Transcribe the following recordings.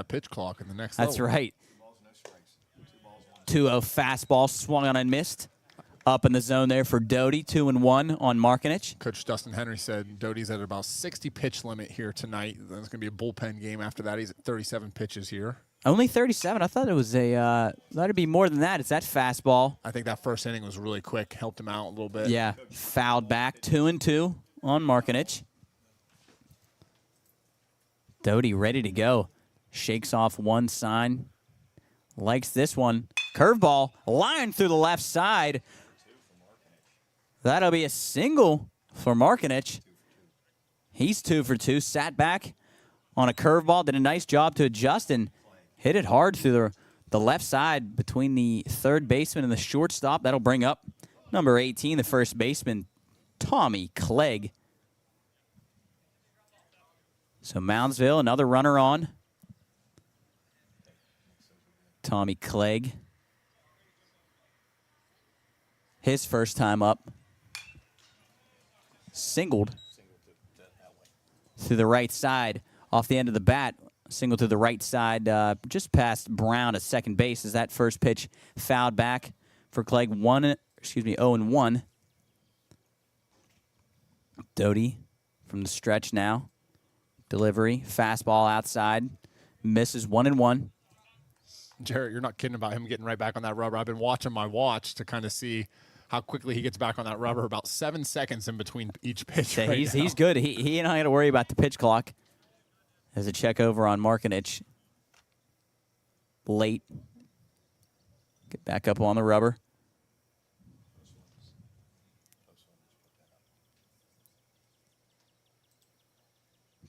that pitch clock in the next That's level. right. 2-0 fastball swung on and missed. Up in the zone there for Doty, 2-1 on Markinich. Coach Dustin Henry said Doty's at about 60 pitch limit here tonight. Then it's going to be a bullpen game after that. He's at 37 pitches here. Only 37. I thought it was that'd be more than that. It's that fastball. I think that first inning was really quick, helped him out a little bit. Yeah, fouled back, 2-2 on Markinich. Doty ready to go. Shakes off one sign. Likes this one. Curveball, line through the left side. That'll be a single for Markinich. He's 2 for 2. Sat back on a curveball. Did a nice job to adjust and hit it hard through the left side between the third baseman and the shortstop. That'll bring up number 18, the first baseman, Tommy Clegg. So Moundsville, another runner on. Tommy Clegg. His first time up. Singled through the right side off the end of the bat. Single to the right side just past Brown at second base as that first pitch fouled back for Clegg. 0-1. Doty from the stretch now. Delivery, fastball outside. Misses 1-1. Jarrett, you're not kidding about him getting right back on that rubber. I've been watching my watch to kind of see how quickly he gets back on that rubber. About 7 seconds in between each pitch. Yeah, he's good. He and I got to worry about the pitch clock. As a check over on Markinich. Late. Get back up on the rubber.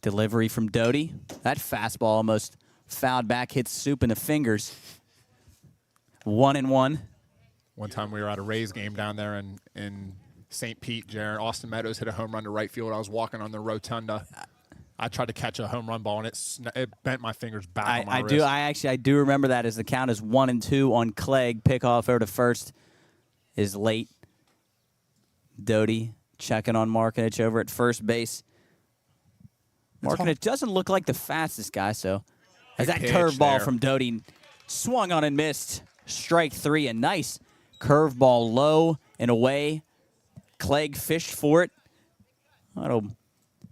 Delivery from Doty. That fastball almost fouled back, hits Soup in the fingers. 1-1. One time we were at a Rays game down there in St. Pete, Jared. Austin Meadows hit a home run to right field. I was walking on the rotunda. I tried to catch a home run ball, and it bent my fingers back on my wrist. I do remember that as the count is 1-2 on Clegg. Pickoff over to first is late. Doty checking on Markinich over at first base. Markinich doesn't look like the fastest guy, so as that curveball from Doty swung on and missed. Strike 3, a nice curveball low and away. Clegg fished for it. That'll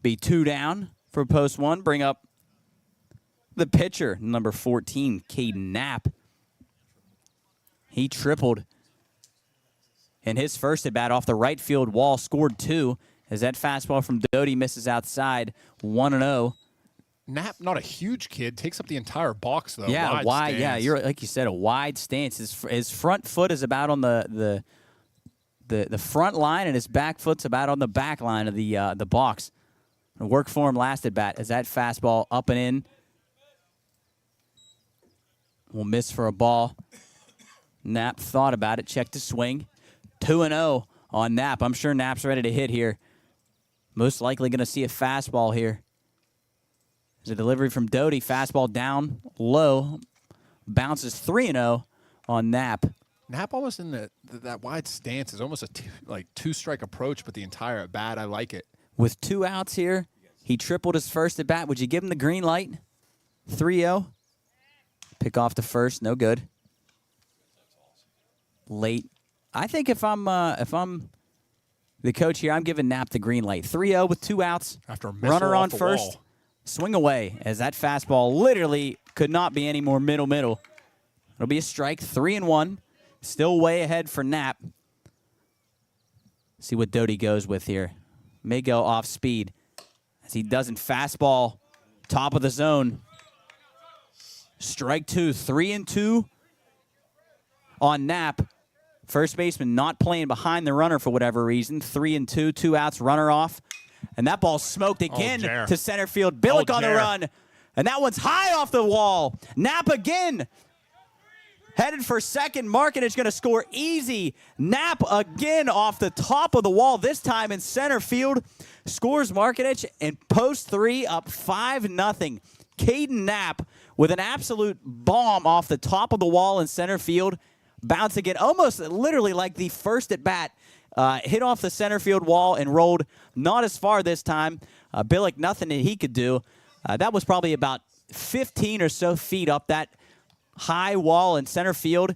be 2 down for post 1. Bring up the pitcher, number 14, Caden Knapp. He tripled in his first at bat off the right field wall, scored 2 as that fastball from Doty misses outside. 1-0. Knapp, not a huge kid, takes up the entire box though. Yeah, wide. Yeah, you're like you said, a wide stance. His front foot is about on the front line, and his back foot's about on the back line of the box. Work for him last at bat as that fastball up and in. Will miss for a ball. Knapp thought about it, checked his swing. 2-0 on Knapp. I'm sure Knapp's ready to hit here. Most likely going to see a fastball here. There's a delivery from Doty. Fastball down low. Bounces 3-0 on Knapp. Knapp almost in that wide stance is almost a two-strike approach, but the entire at bat, I like it. With 2 outs here, he tripled his first at bat. Would you give him the green light? 3-0. Pick off the first, no good. Late. I think if I'm the coach here, I'm giving Knapp the green light. 3-0 with 2 outs. After a missile runner off on the first. wall. Swing away as that fastball literally could not be any more middle. It'll be a strike. 3-1. Still way ahead for Knapp. See what Doty goes with here. May go off speed as he doesn't. Fastball, top of the zone. Strike 2, 3-2 on Knapp. First baseman not playing behind the runner for whatever reason. 3-2, 2 outs, runner off. And that ball smoked again to center field. Billick on the run. And that one's high off the wall. Knapp again. Headed for second. Markinich going to score easy. Knapp again off the top of the wall, this time in center field. Scores Markinich and post 3 up 5-0. Caden Knapp with an absolute bomb off the top of the wall in center field. Bounce again, almost literally like the first at bat. Hit off the center field wall and rolled not as far this time. Billick, nothing that he could do. That was probably about 15 or so feet up that high wall in center field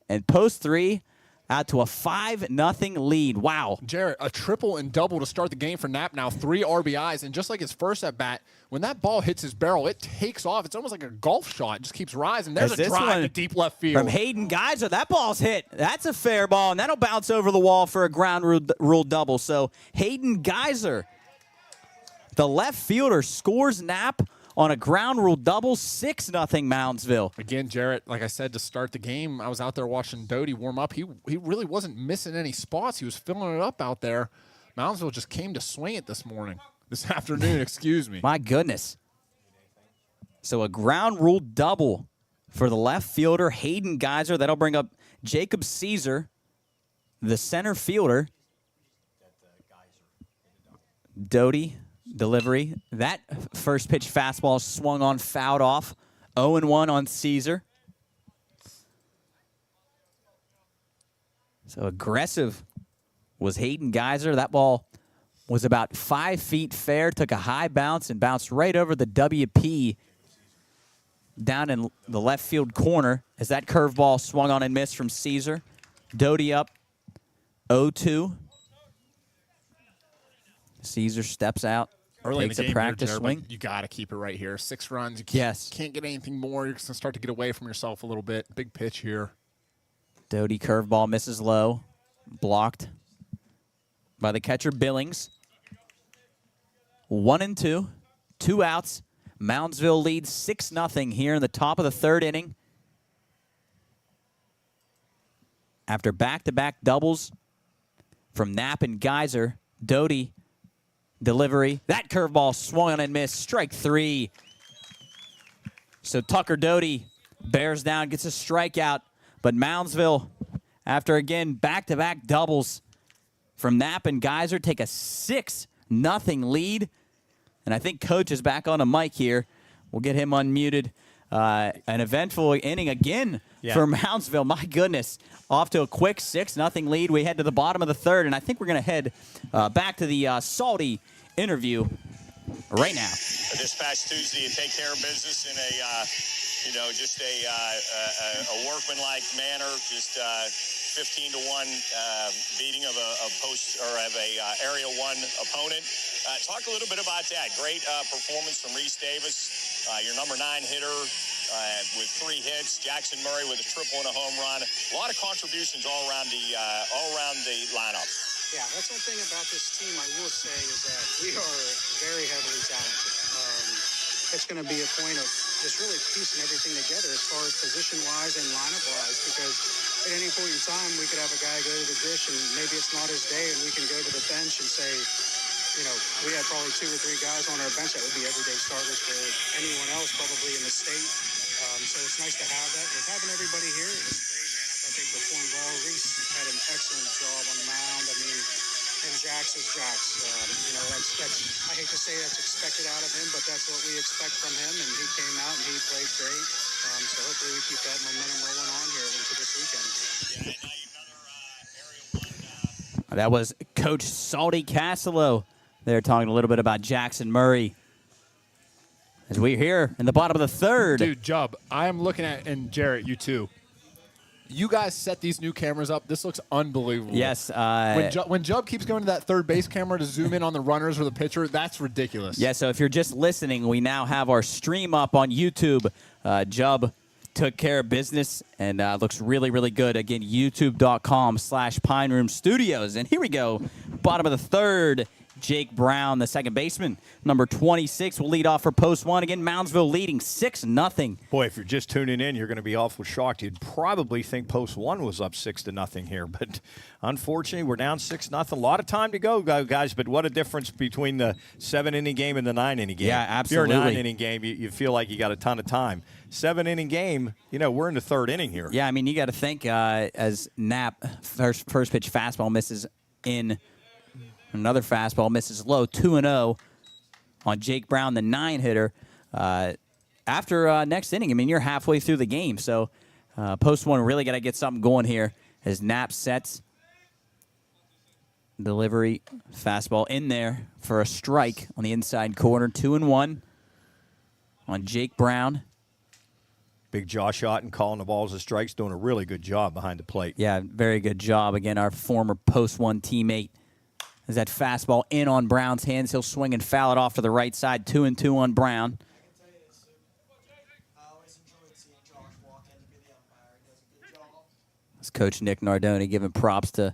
and post 3 out to a 5-0 lead. Wow. Jarrett, a triple and double to start the game for Knapp now, 3 RBIs, and just like his first at-bat, when that ball hits his barrel, it takes off. It's almost like a golf shot. It just keeps rising. There's a drive to deep left field. From Hayden Geyser, that ball's hit. That's a fair ball, and that'll bounce over the wall for a ground rule double. So Hayden Geyser, the left fielder, scores Knapp on a ground rule double, 6-0 Moundsville. Again, Jarrett, like I said, to start the game, I was out there watching Doty warm up. He really wasn't missing any spots. He was filling it up out there. Moundsville just came to swing it this afternoon, excuse me. My goodness. So a ground rule double for the left fielder, Hayden Geyser. That'll bring up Jacob Caesar, the center fielder. Doty. Delivery. That first pitch fastball swung on, fouled off. 0-1 on Caesar. So aggressive was Hayden Geyser. That ball was about 5 feet fair, took a high bounce and bounced right over the WP down in the left field corner as that curveball swung on and missed from Caesar. Doty up 0-2. Caesar steps out. Early takes in the game a practice here, swing. You got to keep it right here. 6 runs. You can't get anything more. You're going to start to get away from yourself a little bit. Big pitch here. Doty curveball misses low. Blocked by the catcher Billings. 1-2. 2 outs. Moundsville leads 6-0 here in the top of the 3rd inning. After back-to-back doubles from Knapp and Geyser, Doty delivery. That curveball swung on and missed. Strike 3. So Tucker Doty bears down, gets a strikeout. But Moundsville, after again back-to-back doubles from Knapp and Geyser, take a 6-0 lead. And I think Coach is back on a mic here. We'll get him unmuted. An eventful inning again for Moundsville. My goodness. Off to a quick 6-0 lead. We head to the bottom of the 3rd, and I think we're going to head back to the Salty interview right now. This past Tuesday, you take care of business in a, just a workmanlike manner, just 15-1 beating of a post or of a Area 1 opponent. Talk a little bit about that. Great performance from Reese Davis, your number 9 hitter with 3 hits. Jackson Murray with a triple and a home run. A lot of contributions all around the lineup. Yeah, that's one thing about this team I will say is that we are very heavily talented. It's going to be a point of just really piecing everything together as far as position-wise and lineup-wise, because at any point in time we could have a guy go to the dish and maybe it's not his day and we can go to the bench and say, we had probably 2 or 3 guys on our bench that would be everyday starters for anyone else probably in the state. So it's nice to have that. With having everybody here, it was great, man. I thought they performed well. Reese had an excellent job on the mound. I mean, and Jax is Jax. That's I hate to say that's expected out of him, but that's what we expect from him. And he came out and he played great. So hopefully we keep that momentum rolling on here into this weekend. That was Coach Salty Castillo. They're talking a little bit about Jackson Murray. As we're here in the bottom of the 3rd. Dude, Jubb, I am looking at, and Jarrett, you too. You guys set these new cameras up. This looks unbelievable. Yes. When Jubb keeps going to that third base camera to zoom in on the runners or the pitcher, that's ridiculous. Yeah, so if you're just listening, we now have our stream up on YouTube. Jubb took care of business and looks really, really good. Again, youtube.com/Pine Room Studios. And here we go. Bottom of the 3rd. Jake Brown, the second baseman, number 26, will lead off for post 1. Again, Moundsville leading 6-0. Boy, if you're just tuning in, you're going to be awful shocked. You'd probably think post 1 was up 6-0 here, but unfortunately, we're down 6-0. A lot of time to go, guys. But what a difference between the 7-inning game and the 9-inning game. Yeah, absolutely. If you're a 9-inning game, you feel like you got a ton of time. 7-inning game, we're in the 3rd inning here. Yeah, I mean, you got to think as Knapp first pitch fastball misses in. Another fastball misses low, 2-0 on Jake Brown, the 9-hitter. After next inning, I mean, you're halfway through the game. So post 1 really got to get something going here as Knapp sets. Delivery, fastball in there for a strike on the inside corner, 2-1 on on Jake Brown. Big Josh Otten calling the balls as strikes, doing a really good job behind the plate. Yeah, very good job. Again, our former post one teammate. As that fastball in on Brown's hands, he'll swing and foul it off to the right side. 2-2 on Brown. It's Coach Nick Nardoni giving props to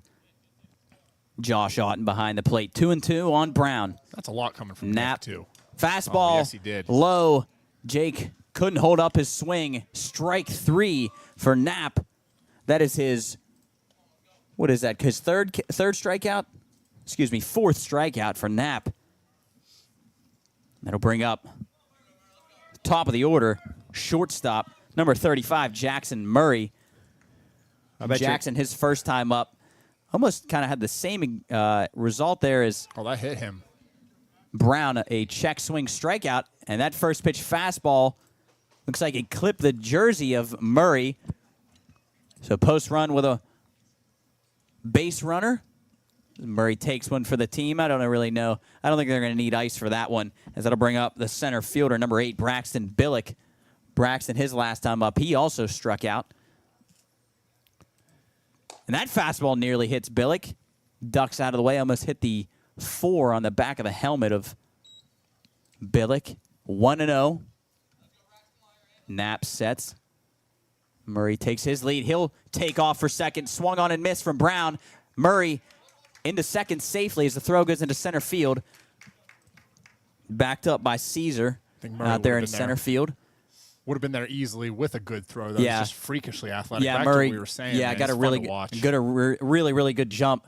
Josh Otten behind the plate. 2-2 on Brown. That's a lot coming from Knapp. Nick, too. Fastball Oh, yes, he did. low. Jake couldn't hold up his swing. Strike 3 for Knapp. That is his, what is that? His third strikeout? Excuse me, 4th strikeout for Knapp. That'll bring up top of the order, shortstop, number 35, Jackson Murray. Jackson, his first time up, almost kind of had the same result there as Oh, that hit him. Brown, a check swing strikeout, and that first pitch fastball looks like it clipped the jersey of Murray. So post run with a base runner. Murray takes one for the team. I don't really know. I don't think they're going to need ice for that one, as that'll bring up the center fielder, number 8, Braxton Billick. Braxton, his last time up, he also struck out. And that fastball nearly hits Billick. Ducks out of the way, almost hit the 4 on the back of the helmet of Billick. 1-0. Knapp sets. Murray takes his lead. He'll take off for second. Swung on and missed from Brown. Murray into second safely as the throw goes into center field. Backed up by Caesar out there in center field. Would have been there easily with a good throw, though. Yeah. It's just freakishly athletic. Yeah, Back Murray. to what we were saying, yeah, man, got it's a fun really to watch. really good jump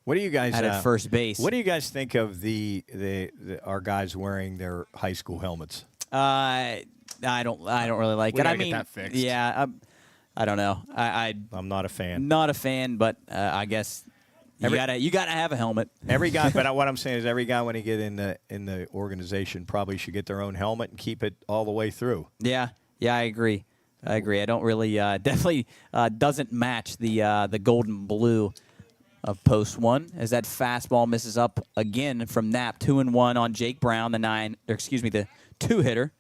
What do you guys at first base. What do you guys think of our guys wearing their high school helmets? I don't really like We it. gotta I get mean, that fixed. yeah, I don't know. I'm not a fan. Not a fan, but I guess you gotta have a helmet. Every guy, but what I'm saying is every guy when he get in the organization probably should get their own helmet and keep it all the way through. Yeah, I agree. I don't really definitely doesn't match the golden blue of post one, as that fastball misses up again from Knapp. 2-1 on Jake Brown, the 2 hitter.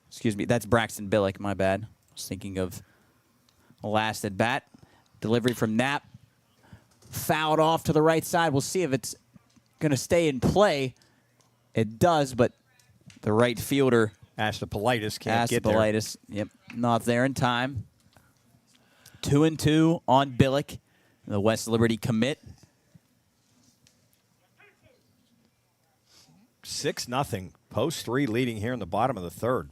Excuse me, that's Braxton Billick. My bad. I was thinking of last at bat. Delivery from Knapp. Fouled off to the right side. We'll see if it's going to stay in play. It does, but the right fielder, Astapelitis, can't get there. Astapelitis, yep, not there in time. 2-2 on Billick, the West Liberty commit. 6-0. Post 3 leading here in the bottom of the third.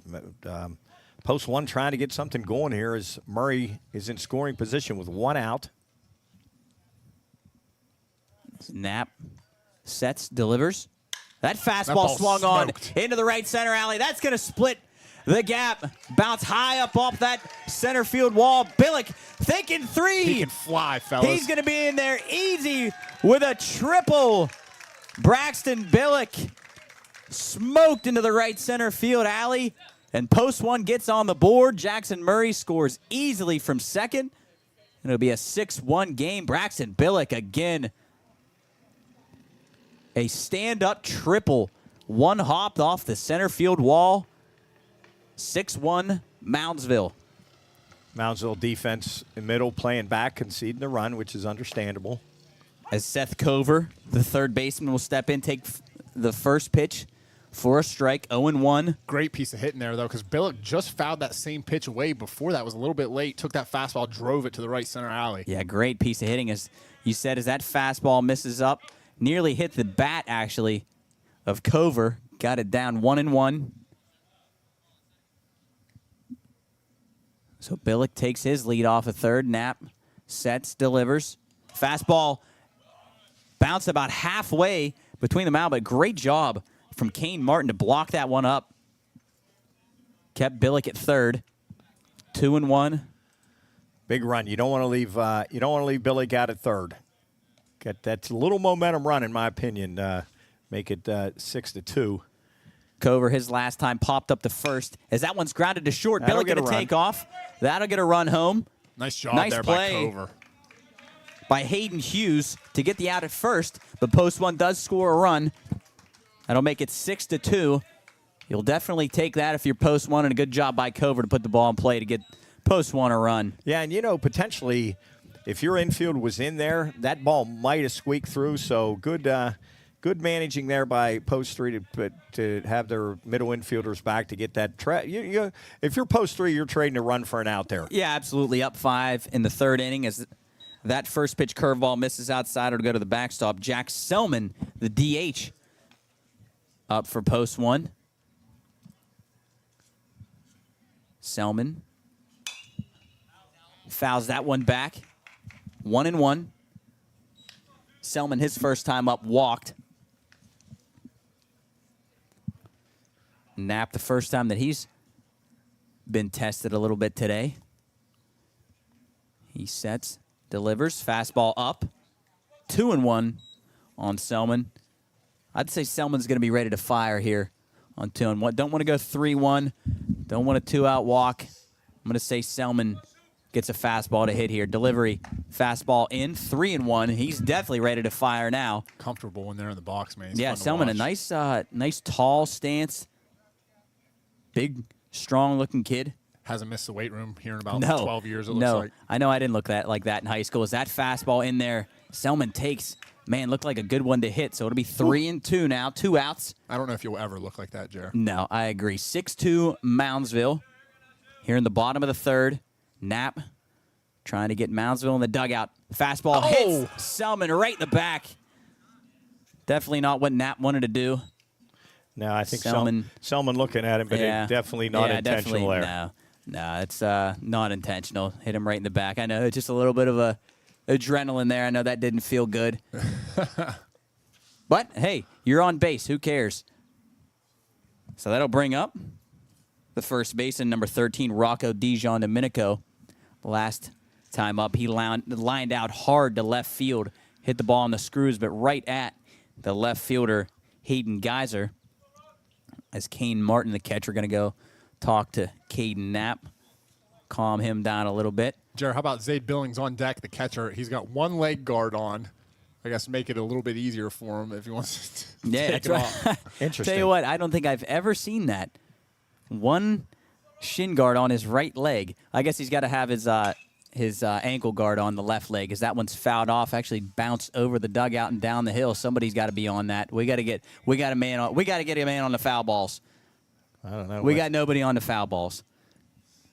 Post 1 trying to get something going here as Murray is in scoring position with 1 out. Knapp sets, delivers. That fastball ball swung smoked. on into the right center alley. That's going to split the gap. Bounce high up off that center field wall. Billick thinking 3. He can fly, fellas. He's going to be in there easy with a triple. Braxton Billick smoked into the right center field alley. And post 1 gets on the board. Jackson Murray scores easily from second. And it'll be a 6-1 game. Braxton Billick again. A stand-up triple. 1 hopped off the center field wall. 6-1 Moundsville. Moundsville defense in middle playing back, conceding the run, which is understandable. As Seth Cover, the third baseman, will step in, take the first pitch for a strike. 0-1. Great piece of hitting there, though, because Billick just fouled that same pitch away before that. Was a little bit late. Took that fastball, drove it to the right center alley. Yeah, great piece of hitting. As you said, as that fastball misses up, nearly hit the bat, actually, of Cover. Got it down 1-1. So Billick takes his lead off a third. Knapp sets, delivers. Fastball bounced about halfway between the mound, but great job from Kane Martin to block that one up. Kept Billick at third. 2-1. Big run. You don't want to leave. You don't want to leave Billick out at third. Get that little momentum run, in my opinion. Make it 6-2. Cover, his last time, popped up to first. As that one's grounded to short, That'll Billick going to take off. That'll get a run home. Nice job Nice there play. by Cover. By Hayden Hughes to get the out at first, but post 1 does score a run. That'll make it 6-2. You'll definitely take that if you're post one, and a good job by Cover to put the ball in play to get post one a run. Yeah, and potentially, if your infield was in there, that ball might have squeaked through. So good managing there by post three to have their middle infielders back to get that. If you're post three, you're trading a run for an out there. Yeah, absolutely. Up 5 in the third inning as that first pitch curveball misses outside or to go to the backstop. Jack Selman, the DH, up for post one. Selman fouls that one back. 1-1. Selman, his first time up, walked. Knapp, the first time that he's been tested a little bit today. He sets, delivers, fastball up. 2-1 on Selman. I'd say Selman's going to be ready to fire here on 2-1. Don't want to go 3-1. Don't want a 2-out walk. I'm going to say Selman gets a fastball to hit here. Delivery, fastball in, 3-1. He's definitely ready to fire now. Comfortable when they're in the box, man. He's Yeah, fun to Selman, a watch. nice tall stance. Big, strong-looking kid. Hasn't missed the weight room here in about No, 12 years, it no. looks like. I know I didn't look like that in high school. Is that fastball in there? Selman takes. Man, looked like a good one to hit. So it'll be 3-2 now. 2 outs. I don't know if you'll ever look like that, Jer. No, I agree. 6-2 Moundsville. Here in the bottom of the third. Knapp trying to get Moundsville in the dugout. Fastball hits Selman right in the back. Definitely not what Knapp wanted to do. No, I think Selman looking at him, but it definitely not intentional there. No, it's not intentional. Hit him right in the back. I know it's just a little bit of a adrenaline there. I know that didn't feel good. But, hey, you're on base. Who cares? So that'll bring up the first baseman, number 13, Rocco Dijon Domenico. Last time up, he lined out hard to left field. Hit the ball on the screws, but right at the left fielder, Hayden Geyser. As Kane Martin, the catcher, going to go talk to Caden Knapp, calm him down a little bit. Jared, how about Zayd Billings on deck, the catcher? He's got one leg guard on. I guess make it a little bit easier for him if he wants to Yeah, take that's it right. off. Interesting. Tell you what, I don't think I've ever seen that. One shin guard on his right leg. I guess he's got to have his ankle guard on the left leg, as that one's fouled off. Actually bounced over the dugout and down the hill. Somebody's got to be on that. We got to get a man on the foul balls. I don't know. We got nobody on the foul balls.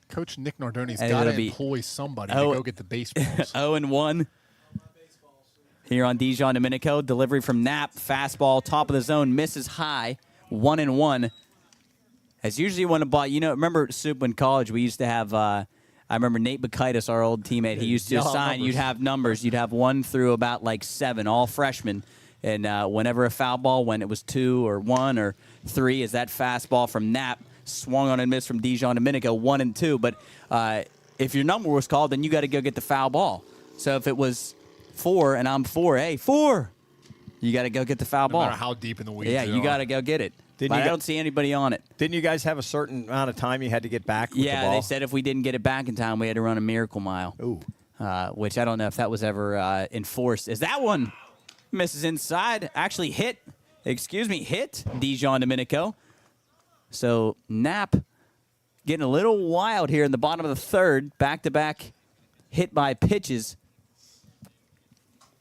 Coach Nick Nardoni's And got to it'll be- employ somebody to go get the baseballs. 0-1 here on Dijon Domenico. Delivery from Knapp. Fastball, top of the zone, misses high. 1-1. As usually when a ball, remember Soup in college, we used to have, I remember Nate Bakaitis, our old teammate, he used to assign, you'd have numbers. You'd have 1 through about like 7, all freshmen. And whenever a foul ball, when it was 2 or 1 or 3, is that fastball from Knapp, swung on and missed from Dijon Domenico, 1 and 2. But if your number was called, then you got to go get the foul ball. So if it was 4 and I'm 4, hey, 4, you got to go get the foul No ball. matter how deep in the weeds Yeah, you got to go get it. But I don't see anybody on it. Didn't you guys have a certain amount of time you had to get back with the ball? They said if we didn't get it back in time, we had to run a miracle mile. Ooh. Which I don't know if that was ever enforced. Is that one misses inside? Actually hit Dijon Domenico. So Knapp getting a little wild here in the bottom of the third. Back-to-back hit by pitches.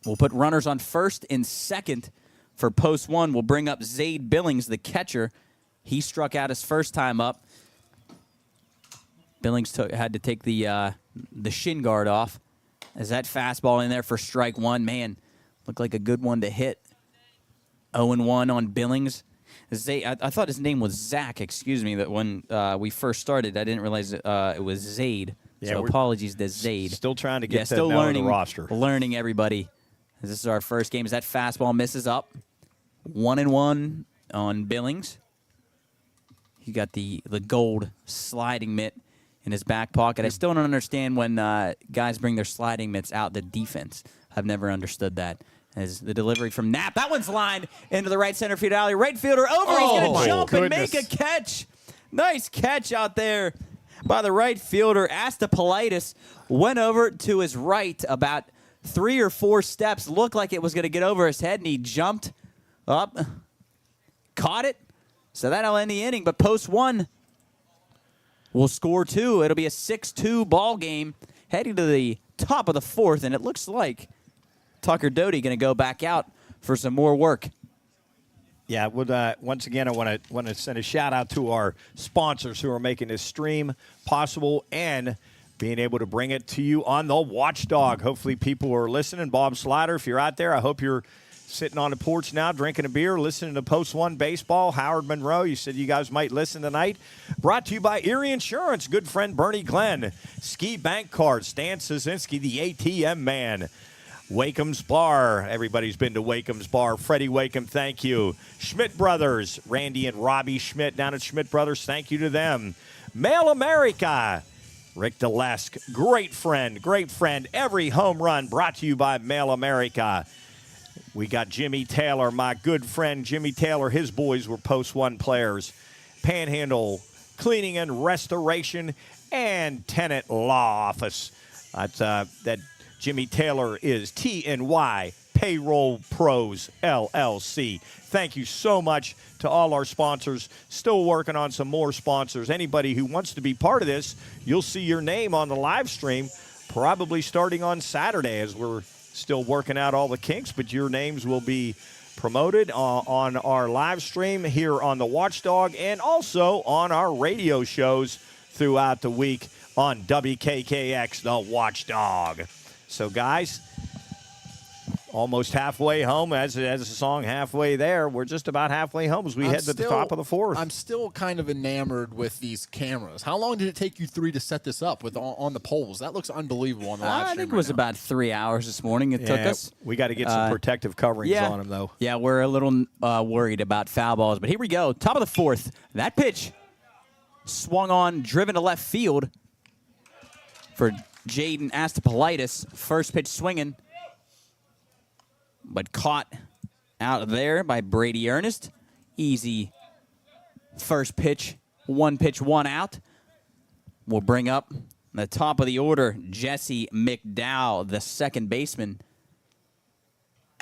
We'll put runners on first and second for post one. We'll bring up Zayd Billings, the catcher. He struck out his first time up. Billings had to take the shin guard off. As that fastball in there for strike one. Man, looked like a good one to hit. 0-1 on Billings. I thought his name was Zach, that when we first started, I didn't realize it was Zayd. Yeah, so apologies to Zayd. Still trying to get still that now on learning the roster. Learning everybody. This is our first game. As that fastball misses up. 1-1 on Billings. He got the gold sliding mitt in his back pocket. I still don't understand when guys bring their sliding mitts out the defense. I've never understood that. As the delivery from Knapp. That one's lined into the right center field alley. Right fielder over. He's going to jump and make a catch. Nice catch out there by the right fielder. Astapolitis went over to his right about 3 or 4 steps. Looked like it was going to get over his head, and he jumped up, caught it, So that'll end the inning, but post one will score 2. It'll be a 6-2 ball game heading to the top of the 4th, and it looks like Tucker Doty going to go back out for some more work. Yeah, once again, I want to send a shout-out to our sponsors who are making this stream possible and being able to bring it to you on the Watchdog. Hopefully people are listening. Bob Slider, if you're out there, I hope you're sitting on the porch now, drinking a beer, listening to Post 1 Baseball. Howard Monroe, you said you guys might listen tonight. Brought to you by Erie Insurance, good friend Bernie Glenn. Ski Bank Card, Stan Szynski, the ATM man. Wakeham's Bar. Everybody's been to Wakeham's Bar. Freddie Wakeham, thank you. Schmidt Brothers, Randy and Robbie Schmidt down at Schmidt Brothers, thank you to them. Mail America, Rick DeLesk, great friend. Every home run brought to you by Mail America. We got Jimmy Taylor, my good friend Jimmy Taylor. His boys were Post 1 players. Panhandle Cleaning and Restoration and Tenant Law Office. That Jimmy Taylor is TNY Payroll Pros LLC. Thank you so much to all our sponsors. Still working on some more sponsors. Anybody who wants to be part of this, you'll see your name on the live stream probably starting on Saturday as we're still working out all the kinks, but your names will be promoted on our live stream here on the Watchdog and also on our radio shows throughout the week on WKKX, the Watchdog. So, guys, almost halfway home. As the song halfway there, we're just about halfway home as we head to the top of the 4th. I'm still kind of enamored with these cameras. How long did it take you 3 to set this up with on the poles? That looks unbelievable on the live stream. I think it was about 3 hours this morning it took us. We got to get some protective coverings on them, though. Yeah, we're a little worried about foul balls. But here we go. Top of the 4th. That pitch swung on, driven to left field for Jaden Astopolitis. First pitch swinging, but caught out there by Brady Ernest. Easy first pitch, one out. We'll bring up the top of the order, Jesse McDowell, the second baseman.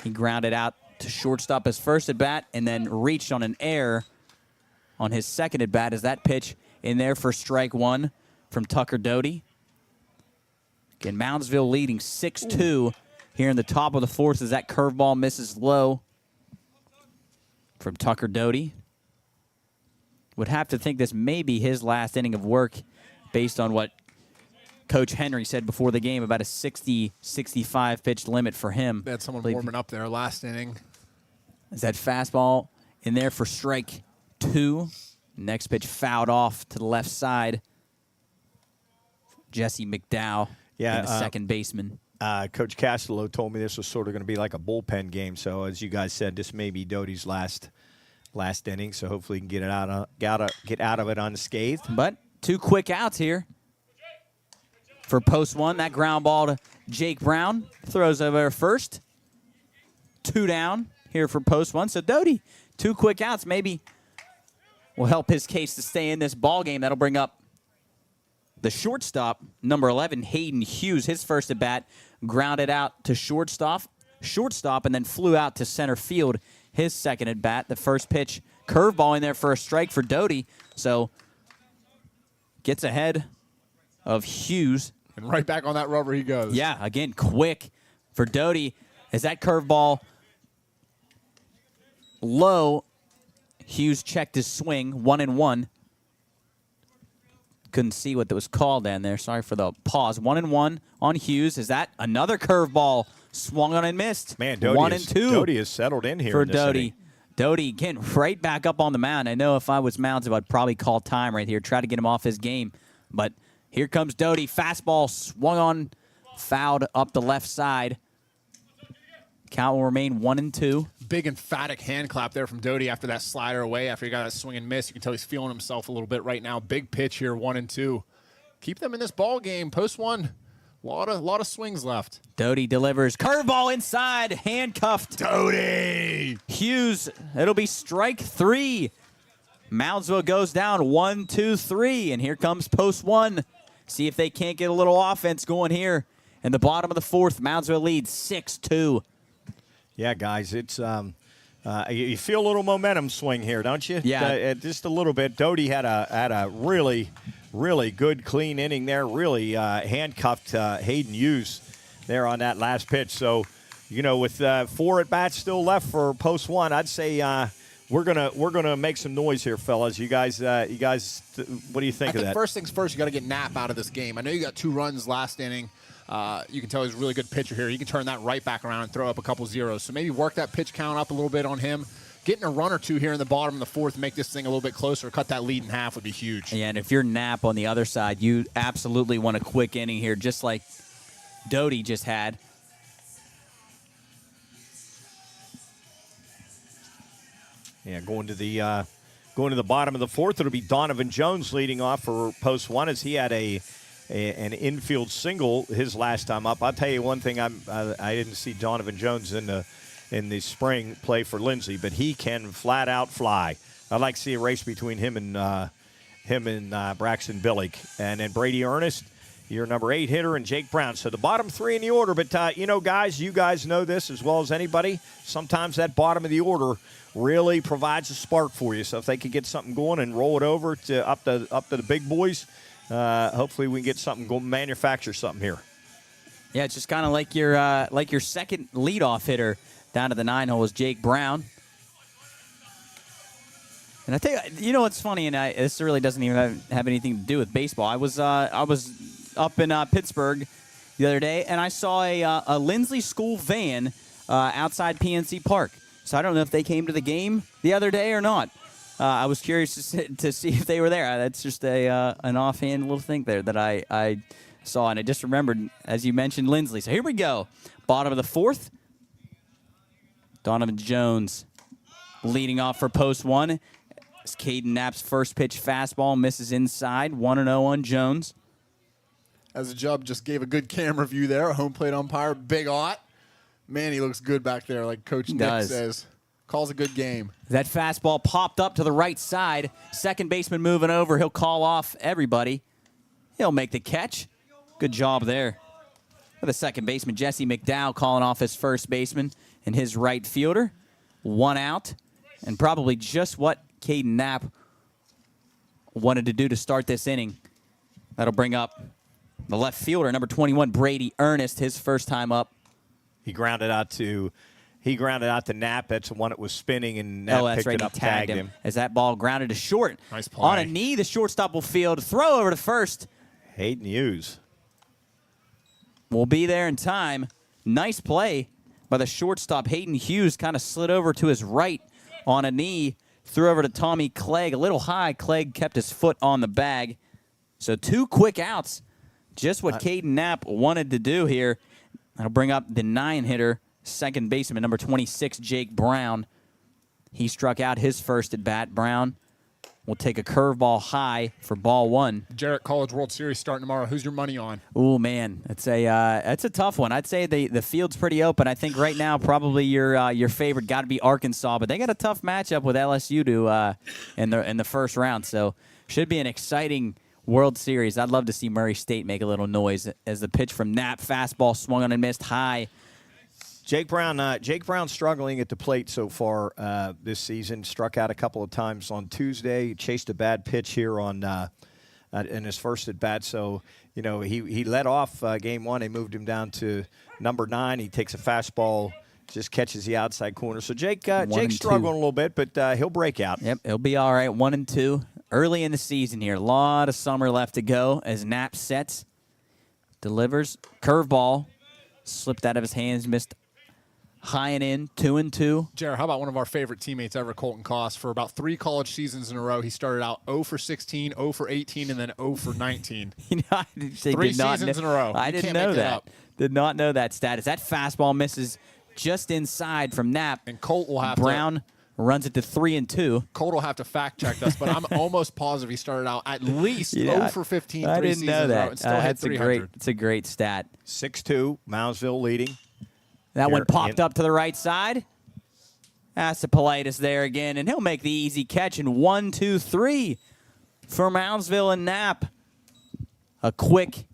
He grounded out to shortstop his first at-bat and then reached on an error on his second at-bat as that pitch in there for strike 1 from Tucker Doty. Again, Moundsville leading 6-2 here in the top of the 4th as that curveball misses low from Tucker Doty. Would have to think this may be his last inning of work based on what Coach Henry said before the game about a 60-65 pitch limit for him. They had someone warming up there last inning. Is that fastball in there for strike 2? Next pitch fouled off to the left side. Jesse McDowell. Yeah, the second baseman. Coach Castello told me this was sort of going to be like a bullpen game. So as you guys said, this may be Doty's last inning. So hopefully he can get out of it unscathed. But 2 quick outs here for Post 1. That ground ball to Jake Brown throws over first. 2 down here for Post 1. So Doty, 2 quick outs maybe will help his case to stay in this ball game. That'll bring up the shortstop, number 11, Hayden Hughes. His first at bat grounded out to shortstop, and then flew out to center field. His second at bat, the first pitch, curveball in there for a strike for Doty. So gets ahead of Hughes. And right back on that rubber he goes. Yeah, again, quick for Doty. As that curveball low, Hughes checked his swing, 1-1. Couldn't see what that was called down there. Sorry for the pause. 1-1 on Hughes. Is that another curveball swung on and missed? Man, 1-2. Doty has settled in here for in this Doty. inning. Doty getting right back up on the mound. I know if I was Moundsville, I'd probably call time right here, try to get him off his game. But here comes Doty. Fastball swung on, fouled up the left side. Count will remain 1-2. Big emphatic hand clap there from Doty after that slider away. After he got that swing and miss, you can tell he's feeling himself a little bit right now. Big pitch here, 1-2. Keep them in this ball game. Post 1, a lot of swings left. Doty delivers curveball inside, handcuffed. Doty! Hughes, it'll be strike 3. Moundsville goes down 1-2-3, and here comes Post 1. See if they can't get a little offense going here. In the bottom of the 4th, Moundsville leads 6-2. Yeah, guys, it's You feel a little momentum swing here, don't you? Yeah. Just a little bit. Doty had a really, really good, clean inning there. Really handcuffed Hayden Hughes there on that last pitch. So, with 4 at bats still left for post 1, I'd say we're gonna make some noise here, fellas. You guys, what do you think I of that? First things first, you got to get Knapp out of this game. I know you got 2 runs last inning. You can tell he's a really good pitcher here. You can turn that right back around and throw up a couple zeros. So maybe work that pitch count up a little bit on him. Getting a run or 2 here in the bottom of the 4th, make this thing a little bit closer, cut that lead in half would be huge. Yeah, and if you're Knapp on the other side, you absolutely want a quick inning here, just like Doty just had. Yeah, going to the bottom of the 4th, it'll be Donovan Jones leading off for post 1 as he had an infield single his last time up. I'll tell you one thing: I didn't see Donovan Jones in the spring play for Lindsay, but he can flat out fly. I'd like to see a race between him and Braxton Billick, and then Brady Ernest, your number 8 hitter, and Jake Brown. So the bottom 3 in the order. But guys, you guys know this as well as anybody. Sometimes that bottom of the order really provides a spark for you. So if they could get something going and roll it over to up to the big boys. Hopefully we can get something, go manufacture something here. Yeah, it's just kind of like your second leadoff hitter down to the 9 hole is Jake Brown. And I think, what's funny, and this really doesn't even have anything to do with baseball. I was up in Pittsburgh the other day, and I saw a Lindsley School van outside PNC Park. So I don't know if they came to the game the other day or not. I was curious to see if they were there. That's just an offhand little thing there that I saw, and I just remembered, as you mentioned, Lindsley. So here we go. Bottom of the 4th. Donovan Jones leading off for post 1. As Caden Knapp's first pitch fastball misses inside. 1-0 on Jones. As a Jubb just gave a good camera view there, a home plate umpire, Big Ott. Man, he looks good back there, like Coach Nick says. Calls a good game. That fastball popped up to the right side. Second baseman moving over. He'll call off everybody. He'll make the catch. Good job there. For the second baseman, Jesse McDowell calling off his first baseman and his right fielder. 1 out. And probably just what Caden Knapp wanted to do to start this inning. That'll bring up the left fielder, number 21, Brady Ernest, his first time up. He grounded out to Knapp. That's the one that was spinning, and Knapp picked it up, tagged him. As that ball grounded to short. Nice play. On a knee, the shortstop will field. Throw over to first. Hayden Hughes will be there in time. Nice play by the shortstop. Hayden Hughes kind of slid over to his right on a knee. Threw over to Tommy Clegg. A little high. Clegg kept his foot on the bag. So 2 quick outs. Just what Caden Knapp wanted to do here. That'll bring up the 9 hitter, second baseman, number 26, Jake Brown. He struck out his first at bat. Brown will take a curveball high for ball 1. Jarrett, College World Series starting tomorrow. Who's your money on? Oh man, that's a tough one. I'd say the field's pretty open. I think right now probably your favorite got to be Arkansas, but they got a tough matchup with LSU in the first round. So should be an exciting World Series. I'd love to see Murray State make a little noise as the pitch from Knapp, fastball swung on and missed high. Jake Brown struggling at the plate so far this season. Struck out a couple of times on Tuesday. Chased a bad pitch here in his first at bat. So he led off game 1. They moved him down to number 9. He takes a fastball, just catches the outside corner. So Jake's struggling a little bit, but he'll break out. Yep, he'll be all right. 1-2. Early in the season here. A lot of summer left to go as Knapp sets. Delivers. Curveball. Slipped out of his hands. Missed high and in. 2-2. Jared, how about one of our favorite teammates ever, Colton Koss? For about 3 college seasons in a row, he started out 0 for 16, 0 for 18, and then 0 for 19. 3 seasons in a row. I didn't know that. Did not know that status. That fastball misses just inside from Knapp. And Colt will have Brown runs it to 3-2. Colt will have to fact check us, but I'm almost positive he started out at least 0 for 15. I didn't know that. That's it's a great stat. 6-2, Moundsville leading. That one popped up to the right side. That's the Politis there again, and he'll make the easy catch in 1-2-3 for Moundsville and Knapp. A quick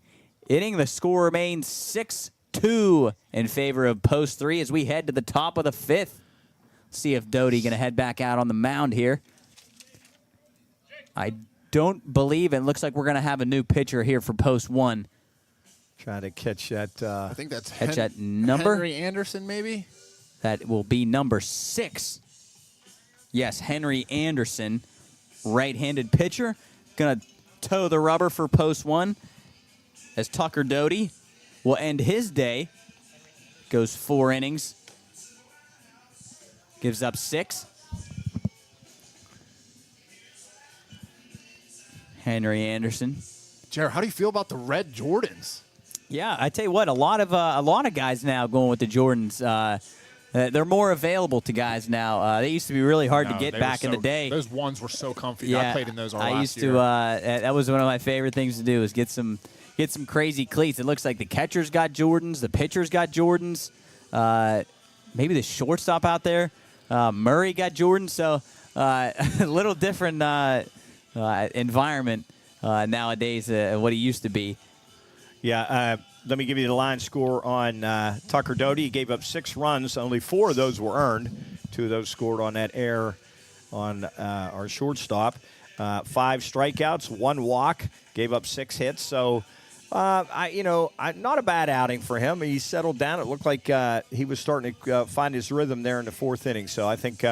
inning. The score remains 6-2 in favor of Post 3 as we head to the top of the 5th. See if Doty going to head back out on the mound here. I don't believe it. Looks like we're going to have a new pitcher here for post 1. Trying to catch that. I think that's Catch that number. Henry Anderson, maybe? That will be number 6. Yes, Henry Anderson, right-handed pitcher. Going to toe the rubber for post 1 as Tucker Doty will end his day. Goes 4 innings. Gives up 6. Henry Anderson. Jared, how do you feel about the red Jordans? Yeah, I tell you what, a lot of guys now going with the Jordans. They're more available to guys now. They used to be really hard to get they back were in the day. Those ones were so comfy. Yeah, I played in those all I last used year. to. That was one of my favorite things to do is get some crazy cleats. It looks like the catchers got Jordans, the pitchers got Jordans. Maybe the shortstop out there, Murray got Jordans. So a little different environment nowadays what it used to be. Yeah, let me give you the line score on Tucker Doty. He gave up 6 runs. Only 4 of those were earned. 2 of those scored on that error on our shortstop. 5 strikeouts, 1 walk. Gave up 6 hits. So, not a bad outing for him. He settled down. It looked like he was starting to find his rhythm there in the 4th inning. So I think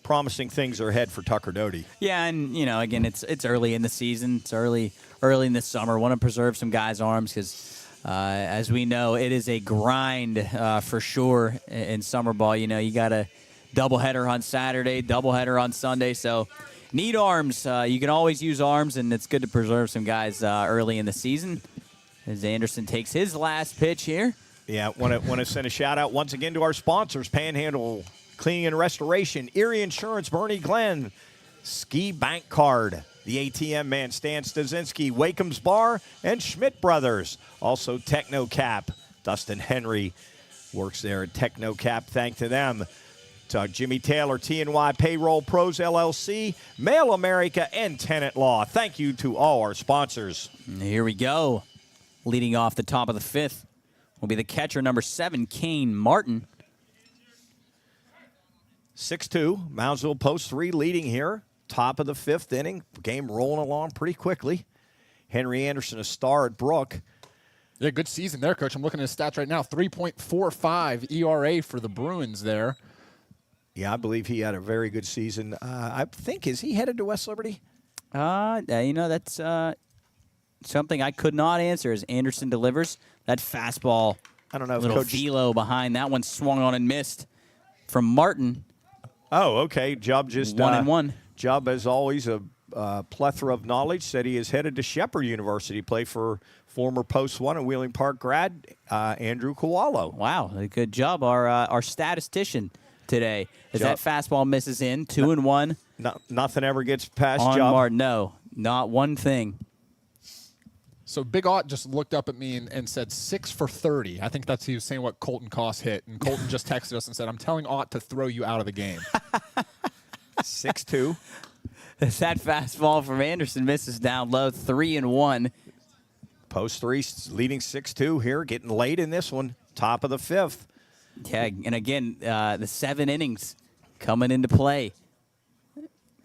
promising things are ahead for Tucker Doty. Yeah, and again, it's early in the season. It's early in the summer. Want to preserve some guys' arms because, as we know, it is a grind for sure in summer ball. You got a doubleheader on Saturday, doubleheader on Sunday, so need arms. You can always use arms, and it's good to preserve some guys early in the season. As Anderson takes his last pitch here. Yeah, want to send a shout out once again to our sponsors: Panhandle Cleaning and Restoration, Erie Insurance, Bernie Glenn, Ski Bank Card, the ATM man Stan Stasinski, Wakeham's Bar, and Schmidt Brothers. Also Technocap. Dustin Henry works there at Technocap. Thank to them. To Jimmy Taylor, TNY Payroll Pros LLC, Mail America, and Tenant Law. Thank you to all our sponsors. And here we go. Leading off the top of the 5th will be the catcher, number 7, Kane Martin. 6-2, Moundsville post 3 leading here. Top of the 5th inning. Game rolling along pretty quickly. Henry Anderson, a star at Brook. Yeah, good season there, Coach. I'm looking at his stats right now. 3.45 ERA for the Bruins there. Yeah, I believe he had a very good season. I think, is he headed to West Liberty? That's something I could not answer as Anderson delivers. That fastball, I don't know if little Coach... velo behind. That one swung on and missed from Martin. Oh, okay. Jubb just... 1-1. Jubb, as always, a plethora of knowledge, said he is headed to Shepherd University, play for former Post 1 and Wheeling Park grad Andrew Kowalo. Wow, good job, our statistician today. As that fastball misses in, 2-1. Nothing ever gets past on Jubb. Martin. No, not one thing. So Big Ott just looked up at me and said 6 for 30. I think he was saying what Colton Koss hit. And Colton just texted us and said, I'm telling Ott to throw you out of the game. 6-2. As that fastball from Anderson misses down low, 3-1. Post 3 leading 6-2 here, getting late in this one. Top of the 5th. Yeah, and again, the 7 innings coming into play.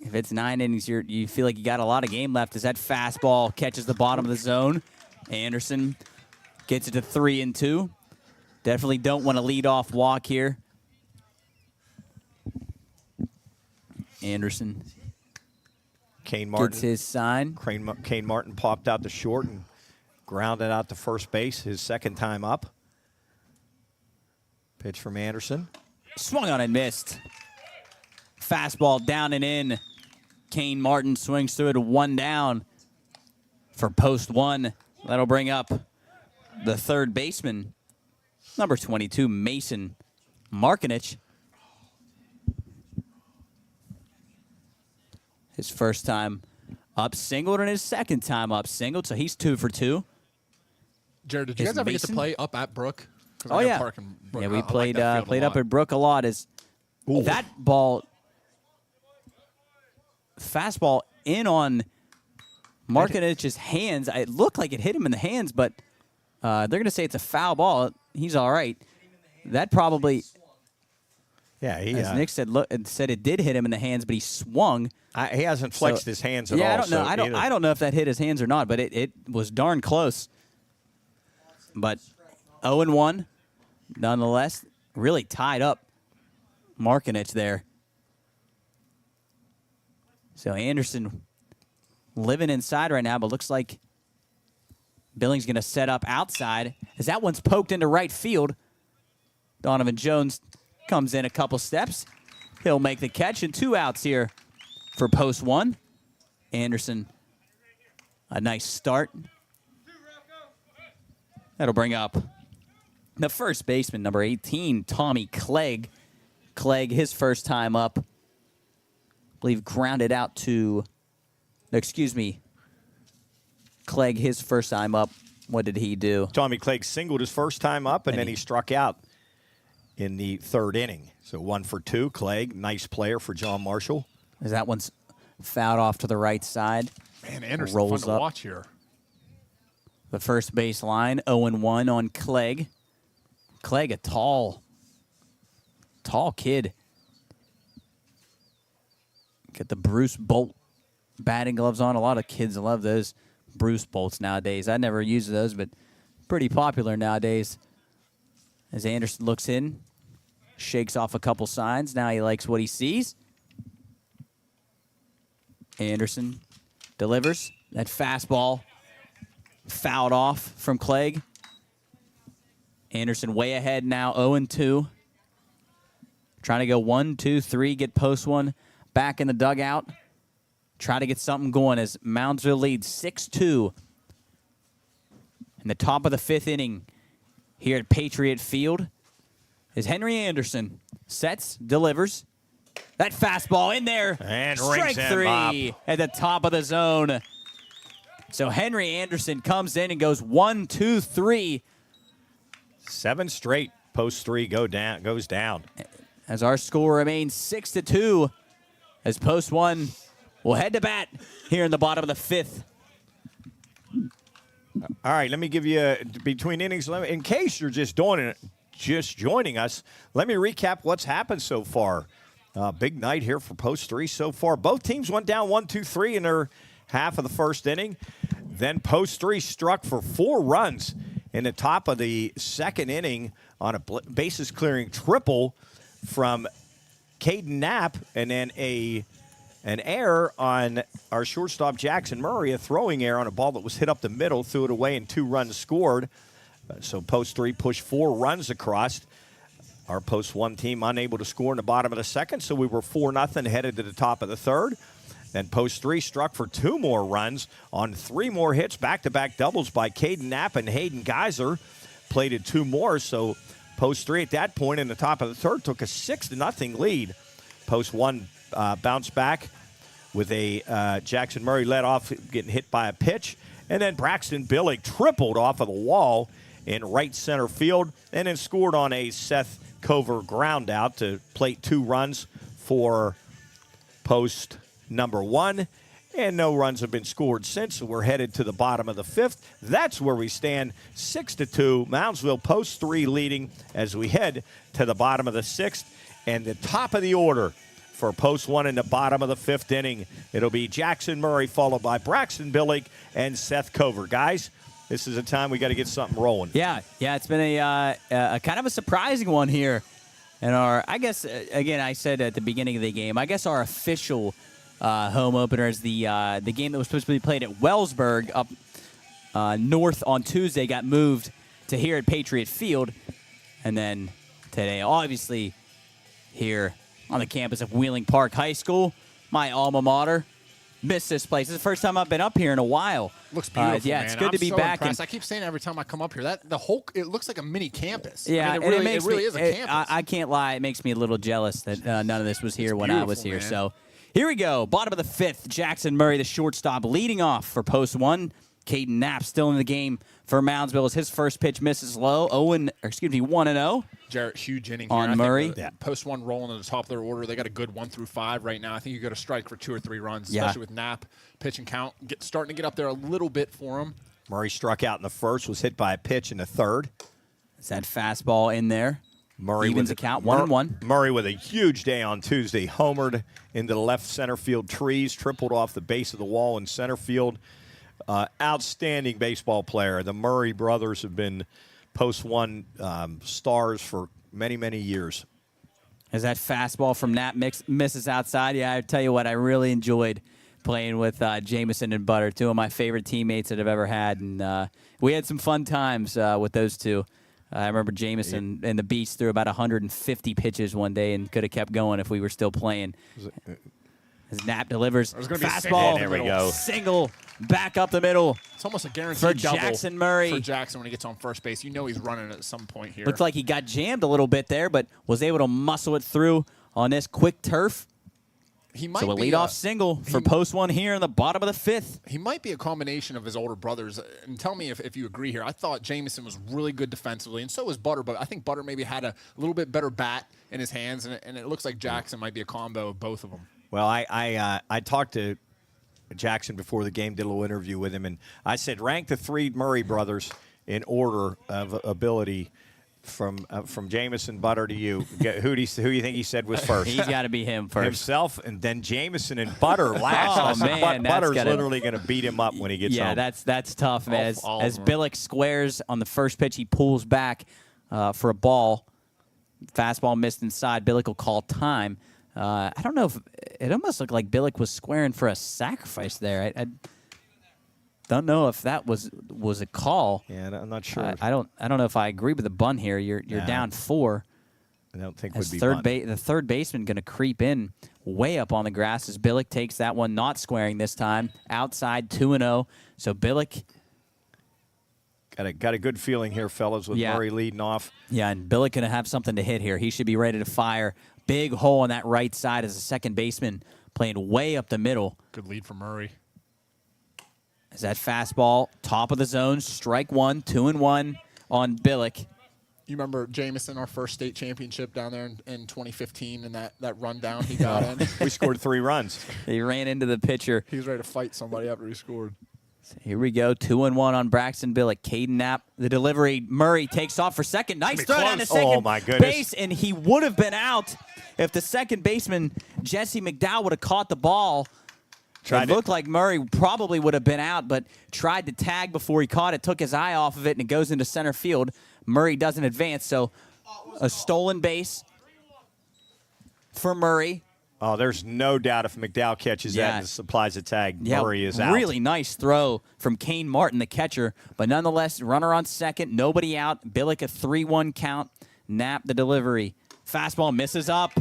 If it's 9 innings, you feel like you got a lot of game left. As that fastball catches the bottom of the zone, Anderson gets it to 3-2. Definitely don't want to lead off walk here. Anderson Kane Martin gets his sign. Kane Martin popped out to short and grounded out to first base his second time up. Pitch from Anderson. Swung on and missed. Fastball down and in. Kane Martin swings through it, 1 down for post 1. That'll bring up the third baseman, number 22, Mason Markinich. His first time up singled and his second time up singled, so he's 2 for 2. Jared, did you guys ever get to play up at Brook? Oh, yeah. Yeah, we played up at Brook a lot. That ball, fastball in on Markinich's hands. It looked like it hit him in the hands, but they're going to say it's a foul ball. He's all right. That probably... Yeah, As Nick said, said it did hit him in the hands, but he swung. he hasn't flexed his hands at all. Yeah, I don't know. I don't know if that hit his hands or not, but it was darn close. But 0-1, nonetheless, really tied up Markinich there. So Anderson living inside right now, but looks like Billings going to set up outside as that one's poked into right field. Donovan Jones comes in a couple steps. He'll make the catch, and 2 outs here for post 1. Anderson, a nice start. That'll bring up the first baseman, number 18, Tommy Clegg. Clegg, his first time up, I believe grounded out to, Clegg, his first time up, what did he do? Tommy Clegg singled his first time up, and then he struck out in the 3rd inning. So 1 for 2. Clegg, nice player for John Marshall. As that one's fouled off to the right side. Man, Anderson, rolls fun to up. watch here. The first base line, 0-1 on Clegg. Clegg, a tall kid. Get the Bruce Bolt batting gloves on. A lot of kids love those Bruce Bolts nowadays. I never used those, but pretty popular nowadays. As Anderson looks in, shakes off a couple signs. Now he likes what he sees. Anderson delivers. That fastball fouled off from Clegg. Anderson way ahead now, 0-2. Trying to go 1, 2, 3, get post 1 back in the dugout. Try to get something going as Moundsville leads 6-2 in the top of the 5th inning here at Patriot Field. As Henry Anderson sets, delivers. That fastball in there. And strike rings in, 3 Bob. at the top of the zone. So Henry Anderson comes in and goes 1, 2, 3. 7 straight post 3 goes down. As our score remains 6-2, as post 1 will head to bat here in the bottom of the 5th. All right, let me give you between innings. In case you're just joining us, let me recap what's happened so far. Big night here for post 3 so far. Both teams went down 1, 2, 3 in their half of the first inning. Then post 3 struck for 4 runs in the top of the 2nd inning on a bases clearing triple from Caden Knapp, and then an error on our shortstop Jackson Murray, a throwing error on a ball that was hit up the middle, threw it away, and 2 runs scored. So post 3 pushed 4 runs across. Our post 1 team unable to score in the bottom of the 2nd, so we were 4-0 headed to the top of the 3rd. Then post 3 struck for 2 more runs on 3 more hits, back-to-back doubles by Caden Knapp and Hayden Geyser. Plated 2 more, so post 3 at that point in the top of the 3rd took a 6-0 lead. Post 1 bounced back with a Jackson Murray led off, getting hit by a pitch. And then Braxton Billig tripled off of the wall in right center field and then scored on a Seth Cover ground out to plate 2 runs for post number 1. And no runs have been scored since, so we're headed to the bottom of the 5th. That's where we stand, 6-2. Moundsville post 3 leading as we head to the bottom of the 6th. And the top of the order for post 1 in the bottom of the 5th inning, it'll be Jackson Murray followed by Braxton Billig and Seth Cover. Guys, this is a time we got to get something rolling. Yeah, it's been a kind of a surprising one here. And I guess, again, I said at the beginning of the game, I guess our official home opener is the game that was supposed to be played at Wellsburg up north on Tuesday got moved to here at Patriot Field. And then today, obviously, here on the campus of Wheeling Park High School, my alma mater. Missed this place. This is the first time I've been up here in a while. Looks beautiful, yeah, man. it's good to be so back. Impressed. I keep saying every time I come up here, that it looks like a mini campus. Yeah, I mean, it really is a campus. I can't lie. It makes me a little jealous that none of this was here when I was here. Man. So here we go. Bottom of the 5th. Jackson Murray, the shortstop, leading off for post 1. Caden Knapp still in the game for Moundsville as his first pitch misses low. 1-0. Jarrett, huge inning on here. Murray. Post 1 rolling to the top of their order. They got a good 1 through 5 right now. I think you got to strike for 2 or 3 runs, especially with Knapp. Pitch and count starting to get up there a little bit for him. Murray struck out in the 1st, was hit by a pitch in the 3rd. Is that fastball in there? Murray evens with the count, 1-1. Murray with a huge day on Tuesday. Homered into the left center field trees, tripled off the base of the wall in center field. Outstanding baseball player. The Murray brothers have been Post 1 stars for many, many years. As that fastball from Knapp misses outside, yeah, I tell you what, I really enjoyed playing with Jameson and Butter, two of my favorite teammates that I've ever had. And we had some fun times with those two. I remember Jameson and the Beast threw about 150 pitches one day and could have kept going if we were still playing. As Knapp delivers fastball, there we go. Single, back up the middle. It's almost a guaranteed For double Jackson Murray. For Jackson when he gets on first base. You know he's running at some point here. Looked like he got jammed a little bit there, but was able to muscle it through on this quick turf. He might So a be leadoff single for Post 1 here in the bottom of the fifth. He might be a combination of his older brothers. And tell me if you agree here. I thought Jameson was really good defensively, and so was Butter, but I think Butter maybe had a little bit better bat in his hands, and it looks like Jackson might be a combo of both of them. Well, I talked to Jackson before the game, did a little interview with him, and I said rank the three Murray brothers in order of ability from Jameson, Butter to you. Who do you think he said was first? He's got to be him first. Himself, and then Jameson and Butter last. Oh, man, Butter's literally going to beat him up when he gets home. Yeah, that's tough. Man. As them. Billick squares on the first pitch, he pulls back for a ball. Fastball missed inside. Billick will call time. I don't know if it almost looked like Billick was squaring for a sacrifice there. I don't know if that was a call. Yeah, I'm not sure. I don't know if I agree with the bunt here. You're down 4. I don't think As would be the third baseman going to creep in way up on the grass as Billick takes that one, not squaring this time. Outside 2-0. So Billick. Got a good feeling here, fellas, with Murray leading off. Yeah, and Billick going to have something to hit here. He should be ready to fire. Big hole on that right side as a second baseman playing way up the middle. Good lead for Murray. As that fastball, top of the zone, strike 1, 2-1 on Billick. You remember Jameson, our first state championship down there in 2015, and that rundown he got in? We scored 3 runs. He ran into the pitcher. He was ready to fight somebody after he scored. Here we go, 2-1 on Braxton Billick. Caden Knapp, the delivery. Murray takes off for second. Nice throw down to second my goodness. base, and he would have been out if the second baseman, Jesse McDowell, would have caught the ball. It looked like Murray probably would have been out, but tried to tag before he caught it, took his eye off of it, and it goes into center field. Murray doesn't advance, so a stolen base for Murray. Oh, there's no doubt if McDowell catches that and supplies a tag, Murray is out. Really nice throw from Kane Martin, the catcher. But nonetheless, runner on second, nobody out. Billick a 3-1 count. Knapp the delivery. Fastball misses up.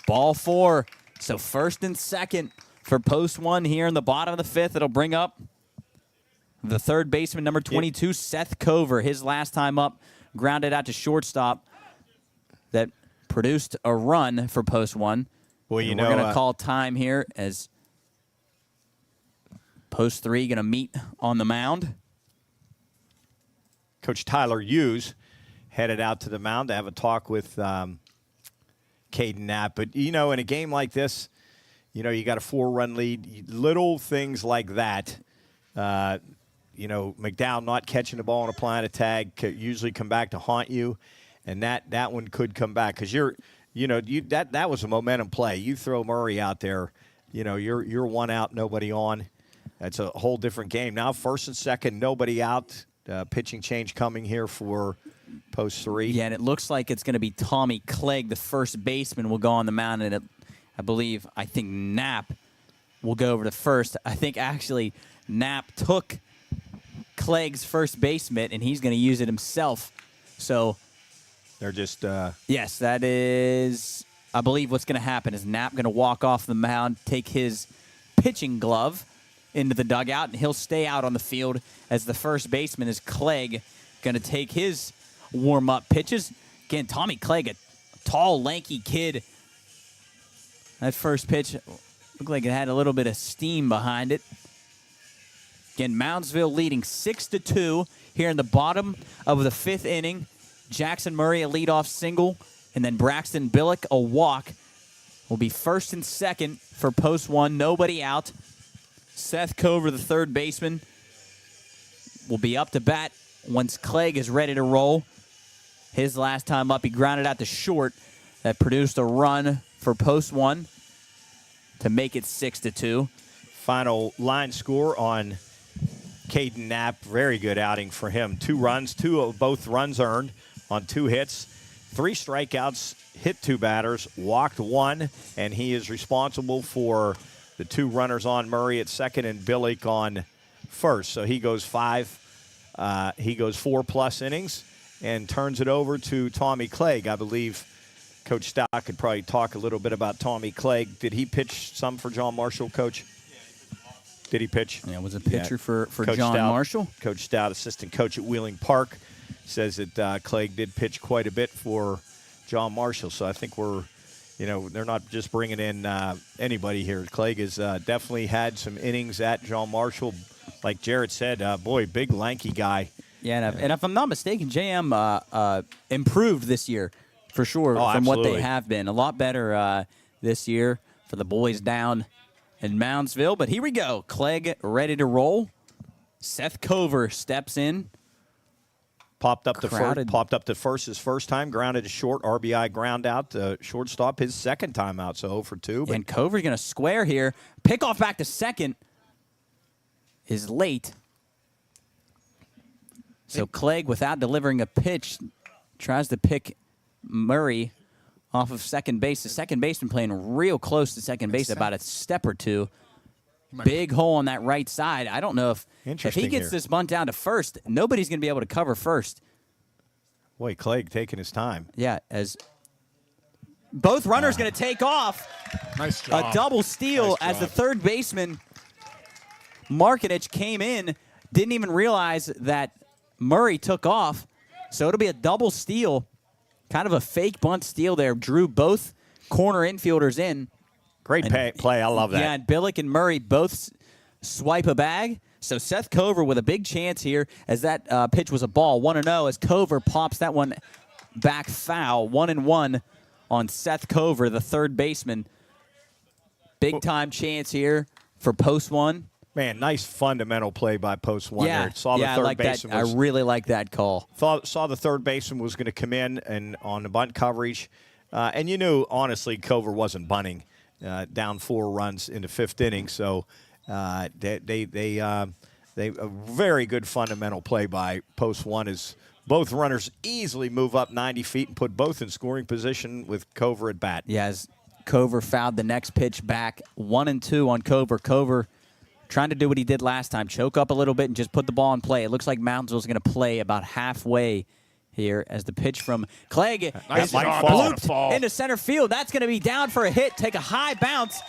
Ball 4. So first and second for Post 1 here in the bottom of the fifth. It'll bring up the third baseman, number 22, Seth Cover. His last time up, grounded out to shortstop. That produced a run for Post 1. Well, we're going to call time here as Post 3 going to meet on the mound. Coach Tyler Hughes headed out to the mound to have a talk with Caden Knapp. But, in a game like this, you got a 4-run lead. Little things like that, McDowell not catching the ball and applying a tag could usually come back to haunt you. And that one could come back because that was a momentum play. You throw Murray out there, you're 1 out, nobody on. That's a whole different game. Now first and second, nobody out. Pitching change coming here for Post 3. Yeah, and it looks like it's going to be Tommy Clegg, the first baseman, will go on the mound, and I think Knapp will go over to first. I think actually Knapp took Clegg's first base mitt, and he's going to use it himself. So they're just yes, that is, I believe what's going to happen is Knapp going to walk off the mound, take his pitching glove into the dugout, and he'll stay out on the field as the first baseman is Clegg going to take his warm-up pitches. Again, Tommy Clegg, a tall, lanky kid. That first pitch looked like it had a little bit of steam behind it. Again, Moundsville leading 6-2 here in the bottom of the fifth inning. Jackson Murray, a leadoff single, and then Braxton Billick, a walk. Will be first and second for Post 1. Nobody out. Seth Cover, the third baseman, will be up to bat once Clegg is ready to roll. his last time up. He grounded out to short. That produced a run for post one to make it 6-2. Final line score on Caden Knapp. Very good outing for him. 2 runs, both runs earned on 2 hits, 3 strikeouts, hit 2 batters, walked 1, and he is responsible for the 2 runners on Murray at second and Billick on first. So he goes 4+ innings and turns it over to Tommy Clegg. I believe Coach Stout could probably talk a little bit about Tommy Clegg. Did he pitch some for John Marshall, Coach? Did he pitch? Yeah, was a pitcher for Coach John Stout, Marshall. Coach Stout, assistant coach at Wheeling Park, says that Clegg did pitch quite a bit for John Marshall. So I think they're not just bringing in anybody here. Clegg has definitely had some innings at John Marshall. Like Jarrett said, big lanky guy. Yeah, and if I'm not mistaken, JM improved this year for sure from absolutely. what they have been. A lot better this year for the boys down in Moundsville. But here we go. Clegg ready to roll. Seth Cover steps in. Popped up to first his first time, grounded to short, RBI ground out to shortstop his second time out, so 0 for 2. But And Cover's going to square here. Pickoff back to second is late. So Clegg, without delivering a pitch, tries to pick Murray off of second base. The second baseman playing real close to second base, about a step or two. Big hole on that right side. I don't know if he Interesting gets here. this bunt down to first, nobody's going to be able to cover first. boy, Clegg taking his time. Yeah, as both runners going to take off. Nice job. A double steal Nice as the job. third baseman, Markinich, came in, didn't even realize that Murray took off. So it'll be a double steal, kind of a fake bunt steal there. Drew both corner infielders in. Great play. I love that. Yeah, and Billick and Murray both swipe a bag. So Seth Cover with a big chance here as that pitch was a ball. 1-0 as Cover pops that one back foul. 1-1 on Seth Cover, the third baseman. Big time chance here for post one. Man, nice fundamental play by post one Yeah, there. Saw the I third like that. baseman I was, really like that call. saw the third baseman was going to come in and on the bunt coverage. And you knew, honestly, Cover wasn't bunting down 4 runs in the 5th inning. So they a very good fundamental play by post one as both runners easily move up 90 feet and put both in scoring position with Cover at bat. Yeah, as Cover fouled the next pitch back. 1-2 on Cover. Cover trying to do what he did last time, choke up a little bit and just put the ball in play. It looks like Moundsville's going to play about halfway here as the pitch from Clegg Nice is job. blooped into center field. That's going to be down for a hit. Take a high bounce.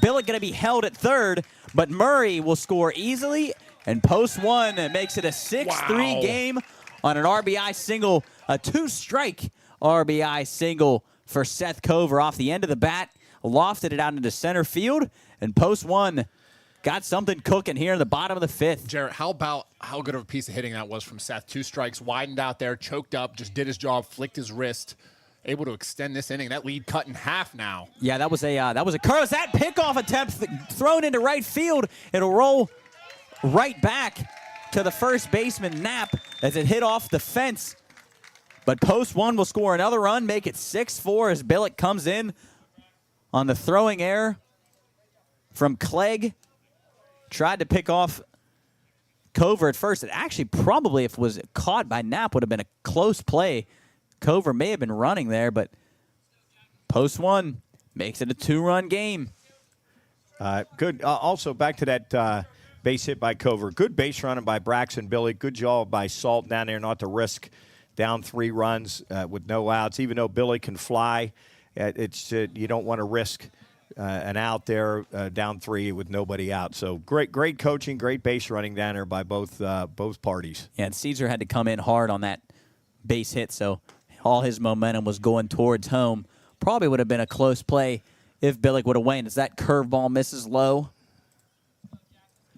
Billick going to be held at third, but Murray will score easily, and post one makes it a 6-3 Wow. game on an RBI single, a 2-strike RBI single for Seth Cover off the end of the bat, lofted it out into center field, and post one got something cooking here in the bottom of the 5th. Jarrett, how good of a piece of hitting that was from Seth? 2 strikes, widened out there, choked up, just did his job, flicked his wrist, able to extend this inning. That lead cut in half now. Yeah, that was a curse. That pickoff attempt thrown into right field. It'll roll right back to the first baseman, Knapp, as it hit off the fence. But post one will score another run, make it 6-4 as Billick comes in on the throwing error from Clegg. Tried to pick off Cover at first. It actually probably, if it was caught by Knapp, would have been a close play. Cover may have been running there, but post one makes it a 2-run game. Good. Also, back to that base hit by Cover. Good base running by Braxton Billy. Good job by Salt down there not to risk down 3 runs with no outs. Even though Billy can fly, you don't want to risk an out there down 3 with nobody out. So great coaching, great base running down there by both parties. Yeah, and Caesar had to come in hard on that base hit, so all his momentum was going towards home. Probably would have been a close play if Billick would have won. As that curveball misses low.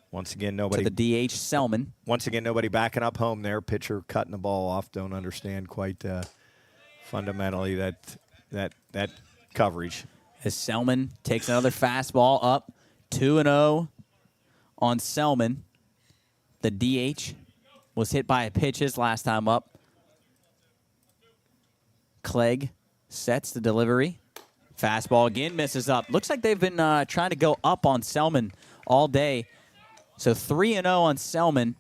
Once again, To nobody. the DH, Selman. Once again, nobody backing up home there. Pitcher cutting the ball off. Don't understand quite fundamentally that coverage. As Selman takes another fastball up. 2-0 on Selman. The DH was hit by a pitch his last time up. Clegg sets the delivery. Fastball again, misses up. Looks like they've been trying to go up on Selman all day. So 3-0 on Selman.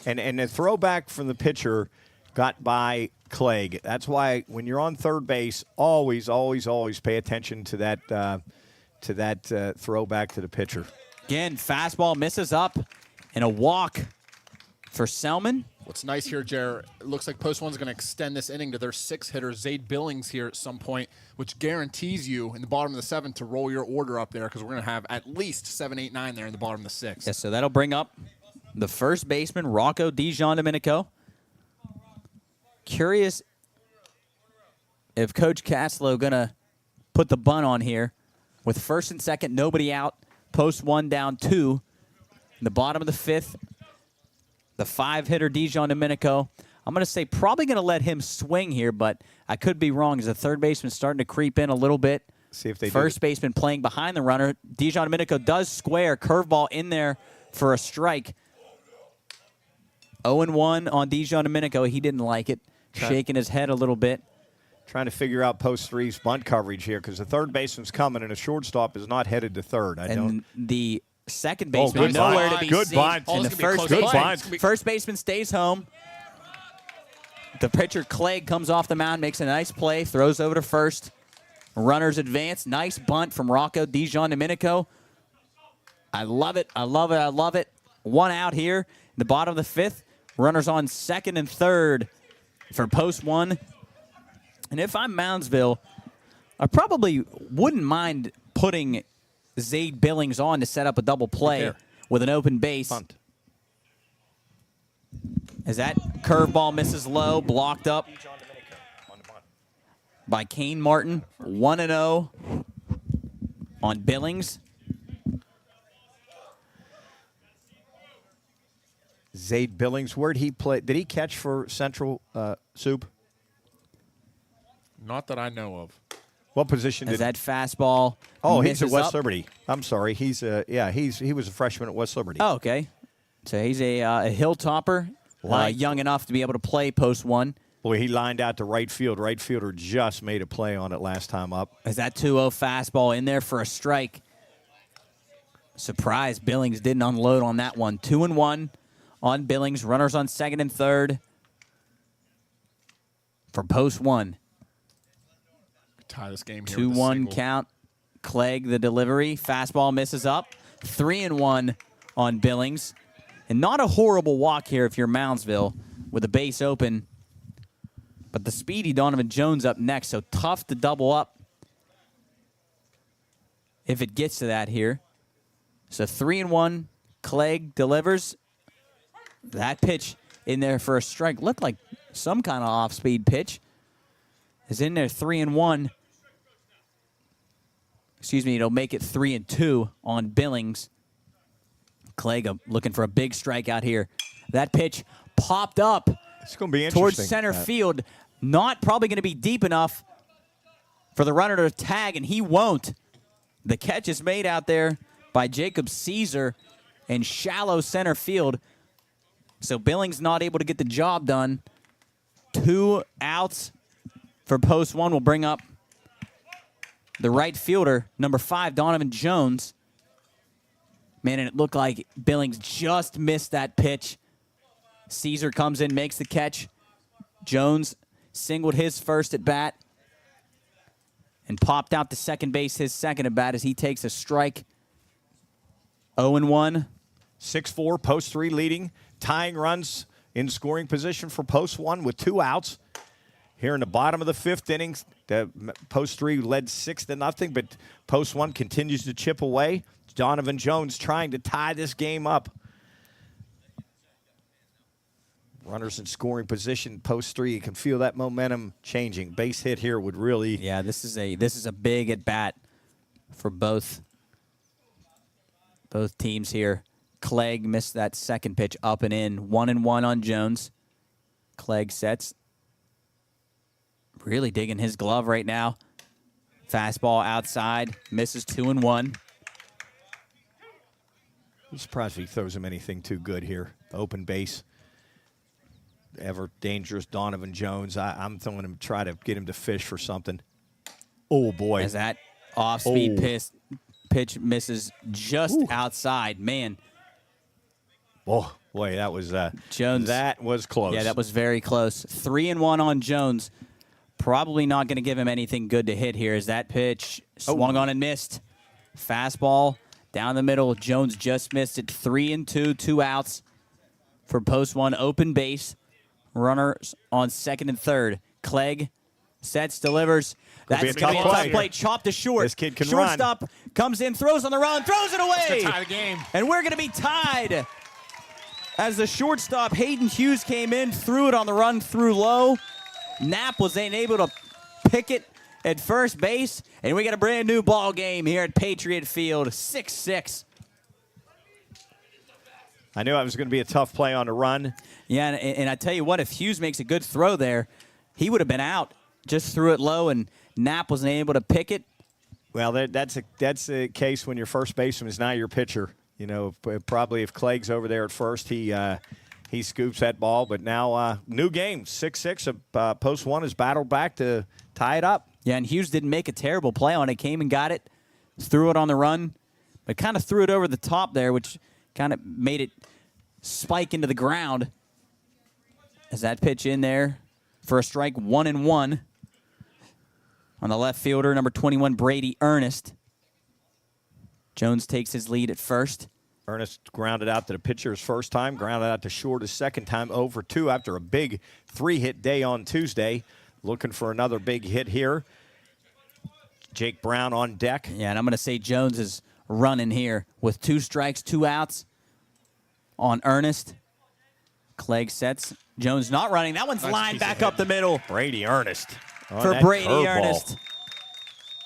And the throwback from the pitcher got by Clegg. That's why when you're on third base, always, always, always pay attention to that throwback to the pitcher. Again, fastball misses up, and a walk for Selman. What's nice here, Jer, it looks like Post 1's going to extend this inning to their 6-hitter, Zade Billings, here at some point, which guarantees you in the bottom of the 7th to roll your order up there because we're going to have at least 7, 8, 9 there in the bottom of the 6th. Yes, so that'll bring up the first baseman, Rocco DiGiandomenico. Curious if Coach Caslow going to put the bunt on here with first and second, nobody out, Post 1 down 2. In the bottom of the 5th, the 5-hitter DiGiandomenico. I'm going to say probably going to let him swing here, but I could be wrong as the third baseman starting to creep in a little bit. See if they First baseman playing behind the runner. DiGiandomenico does square. Curveball in there for a strike. 0-1 on DiGiandomenico. He didn't like it. Shaking his head a little bit. Trying to figure out Post 3's bunt coverage here because the third baseman's coming and the shortstop is not headed to third. The second baseman good nowhere bunt. to be Good seen. bunt. And the It's gonna be a first close baseman, bunt. first baseman stays home. The pitcher, Clegg, comes off the mound, makes a nice play, throws over to first. Runners advance. Nice bunt from Rocco DiGiandomenico. I love it. I love it. I love it. One out here in the bottom of the 5th. Runners on second and third for Post 1. And if I'm Moundsville, I probably wouldn't mind putting Zade Billings on to set up a double play with an open base. Bunt. As that curveball misses low, blocked up by Kane Martin. 1-0 on Billings. Zade Billings, where'd he play? Did he catch for Central Soup? Not that I know of. What position As did? that fastball Oh, he's at misses West up. Liberty. I'm sorry. He was a freshman at West Liberty. Oh, okay. So he's a hilltopper, young enough to be able to play Post 1. Boy, he lined out to right field. Right fielder just made a play on it last time up. As that 2-0 fastball in there for a strike. Surprise, Billings didn't unload on that one. 2-1 on Billings. Runners on second and third for Post 1. Tie this game here. with a 2-1 single. count. Clegg, the delivery. Fastball misses up. 3-1 on Billings. And not a horrible walk here if you're Moundsville with the base open. But the speedy Donovan Jones up next, so tough to double up if it gets to that here. So 3-1. Clegg delivers. That pitch in there for a strike. Looked like some kind of off-speed pitch. Is in there 3-1. Excuse me, it'll make it 3-2 on Billings. Clegg looking for a big strikeout here. That pitch popped up It's going to be interesting. towards center field. Not probably going to be deep enough for the runner to tag, and he won't. The catch is made out there by Jacob Caesar in shallow center field. So Billings not able to get the job done. 2 outs for Post 1 will bring up the right fielder, number 5, Donovan Jones. Man, and it looked like Billings just missed that pitch. Caesar comes in, makes the catch. Jones singled his first at bat and popped out to second base his second at bat as he takes a strike. 0-1. 6-4, Post 3 leading. Tying runs in scoring position for Post 1 with 2 outs. Here in the bottom of the 5th inning, the Post 3 led 6-0, but Post 1 continues to chip away. Donovan Jones trying to tie this game up. Runners in scoring position, Post 3. You can feel that momentum changing. Base hit here would really. Yeah, this is a big at bat for both teams here. Clegg missed that second pitch up and in. 1-1 on Jones. Clegg sets. Really digging his glove right now. Fastball outside. Misses 2-1. I'm surprised if he throws him anything too good here. Open base. ever dangerous Donovan Jones. I'm going to try to get him to fish for something. Oh, boy. As that off-speed pitch misses just outside. Man. Oh, boy, that was Jones. That was close. Yeah, that was very close. 3-1 on Jones. Probably not going to give him anything good to hit here as that pitch swung on and missed. Fastball down the middle. Jones just missed it. 3-2, 2 outs for post one. Open base. Runners on second and third. Clegg sets, delivers. That's be a going to be a tough tough play. play. Chopped to short. This kid can run. Shortstop comes in, throws on the run, throws it away. To tie the game. And we're going to be tied. As the shortstop, Hayden Hughes, came in, threw it on the run, threw low. Knapp was able to pick it at first base, and we got a brand new ball game here at Patriot Field, 6-6. I knew it was going to be a tough play on the run. Yeah, and I tell you what, if Hughes makes a good throw there, he would have been out. Just threw it low, and Knapp wasn't able to pick it. Well, that's a case when your first baseman is not your pitcher. You know, probably if Clegg's over there at first, he scoops that ball. But now, new game, 6-6. Post one has battled back to tie it up. Yeah, and Hughes didn't make a terrible play on it. Came and got it, threw it on the run, but kind of threw it over the top there, which kind of made it spike into the ground. As that pitch in there for a strike, 1-1 on the left fielder, number 21, Brady Ernest. Jones takes his lead at first. Ernest grounded out to the pitcher's first time, grounded out to short his second time, 0-2 after a big 3-hit day on Tuesday. Looking for another big hit here. Jake Brown on deck. Yeah, and I'm going to say Jones is running here with 2 strikes, 2 outs on Ernest. Clegg sets. Jones not running. That one's Nice lined piece of back hit. up the middle Brady Ernest. on for that Brady curveball. Ernest.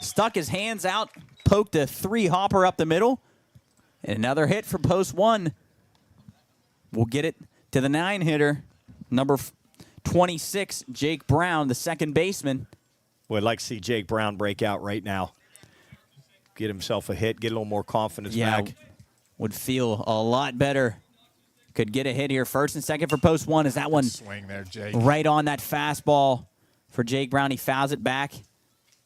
Stuck his hands out, poked a 3-hopper up the middle. And another hit for post one. We'll get it to the 9-hitter, number 26, Jake Brown, the second baseman. Well, I'd like to see Jake Brown break out right now. Get himself a hit, get a little more confidence back. Would feel a lot better. Could get a hit here first and second for post one. Is that one Swing there, Jake. right on that fastball for Jake Brown? He fouls it back.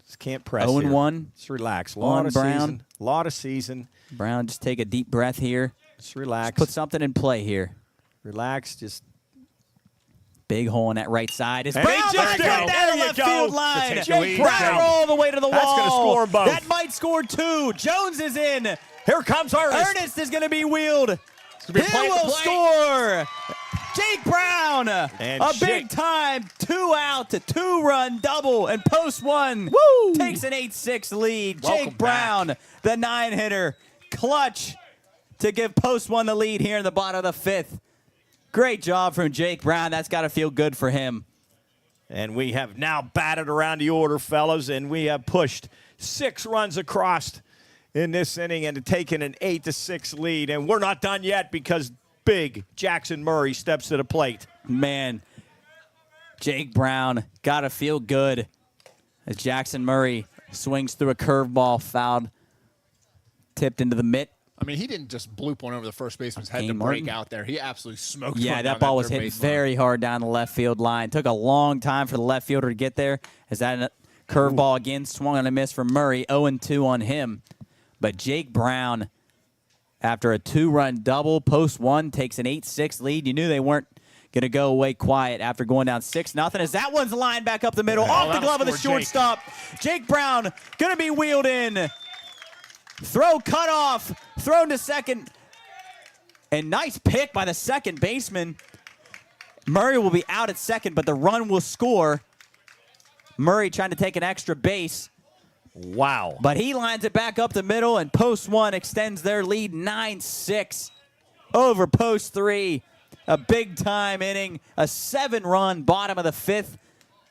Just can't press 0-1. here. Just relax. On Brown. Lot of season. Brown, just take a deep breath here. Just relax. Put something in play here. Relax. Just Big hole on that right side. Is And Brown he back just down go. the There you left go. field To line. take your lead. Brown Down. all the way to the That's wall. gonna score both. That might score 2. Jones is in. here comes Ernest. Ernest is going to be wheeled. be He play to will play. score. Jake Brown, And a Jake- big time 2-out to 2-run double, and post one takes an 8-6 lead. Welcome Jake Brown, the 9-hitter, clutch to give post one the lead here in the bottom of the 5th. Great job from Jake Brown. That's got to feel good for him. And we have now batted around the order, fellas, and we have pushed 6 runs across in this inning and taken an 8-6 lead. And we're not done yet because big Jackson Murray steps to the plate. Man, Jake Brown got to feel good as Jackson Murray swings through a curveball, fouled, tipped into the mitt. I mean, he didn't just bloop one over the first baseman's head to Kane break Martin. out there. He absolutely smoked Yeah, one that down ball was third hit baseline. very hard down the left field line. Took a long time for the left fielder to get there. As that curveball again swung on a miss for Murray, 0-2 on him. But Jake Brown, after a 2-run double, post one, takes an 8-6 lead. You knew they weren't going to go away quiet after going down 6-0. As that one's lined back up the middle, off the that'll glove of the score Jake. shortstop. Jake Brown going to be wheeled in. Throw cut off, thrown to second. And nice pick by the second baseman. Murray will be out at second, but the run will score. Murray trying to take an extra base, Wow. but he lines it back up the middle, and post one extends their lead 9-6 over post 3. A big-time inning, a 7-run bottom of the 5th,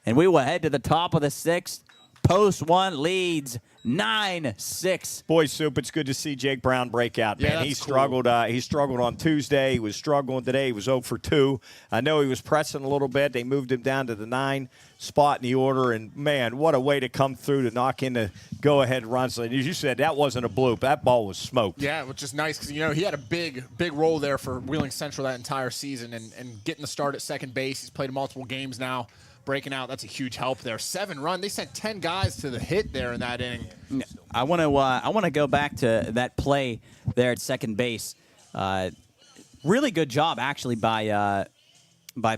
and we will head to the top of the 6th. Post 1 leads 9-6. Boy, Soup, it's good to see Jake Brown break out, man. Yeah, He that's cool. struggled. He struggled on Tuesday. He was struggling today. He was 0 for 2. I know he was pressing a little bit. They moved him down to the 9 spot in the order, and, man, what a way to come through to knock in the go-ahead runs. As you said, that wasn't a bloop. That ball was smoked. Yeah, which is nice because, you know, he had a big role there for Wheeling Central that entire season and getting the start at second base. He's played multiple games now. Breaking out, that's a huge help there. 7 run. They sent 10 guys to the hit there in that inning. I want to go back to that play there at second base. Really good job actually by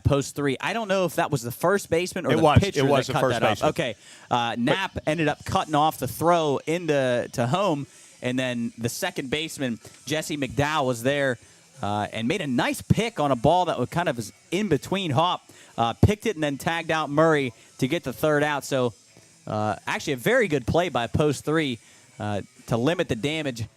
post 3. I don't know if that was the first baseman or the pitcher that cut that off. Okay, Knapp ended up cutting off the throw into home, and then the second baseman Jesse McDowell was there and made a nice pick on a ball that was kind of in between hop. Picked it and then tagged out Murray to get the third out. So actually a very good play by post 3 to limit the damage.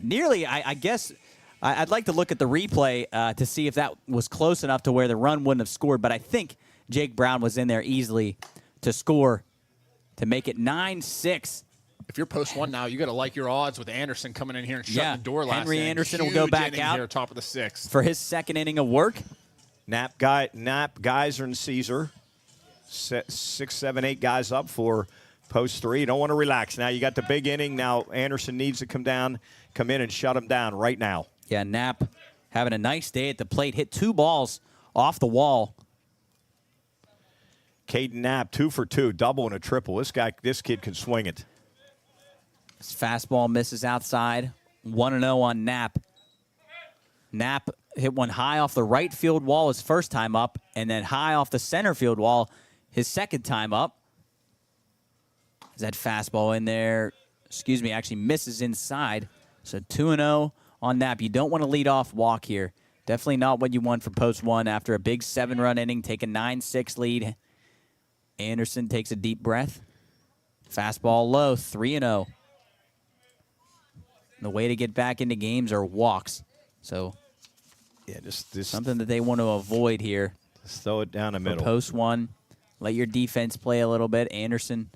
Nearly, I guess, I'd like to look at the replay to see if that was close enough to where the run wouldn't have scored. But I think Jake Brown was in there easily to score to make it 9-6. If you're post 1 now, you got to like your odds with Anderson coming in here and shutting the door last Henry inning. Anderson will Huge go back inning out here, top of the 6th. for his second inning of work. Knapp, Geyser, and Caesar. 6, 7, 8 guys up for post 3. You don't want to relax. Now you got the big inning. Now Anderson needs to come in and shut him down right now. Yeah, Knapp having a nice day at the plate. Hit 2 balls off the wall. Caden Knapp, 2 for 2, double and a triple. This kid can swing it. His fastball misses outside. 1-0 on Knapp. Knapp hit one high off the right field wall his first time up, and then high off the center field wall his second time up. Is that fastball in there? Actually misses inside. So 2-0 on Knapp. You don't want to lead off walk here. Definitely not what you want for post 1 after a big 7-run inning. Take a 9-6 lead. Anderson takes a deep breath. Fastball low, 3-0. The way to get back into games are walks. So Yeah, just something that they want to avoid here. Just throw it down the middle. Post 1, let your defense play a little bit. Anderson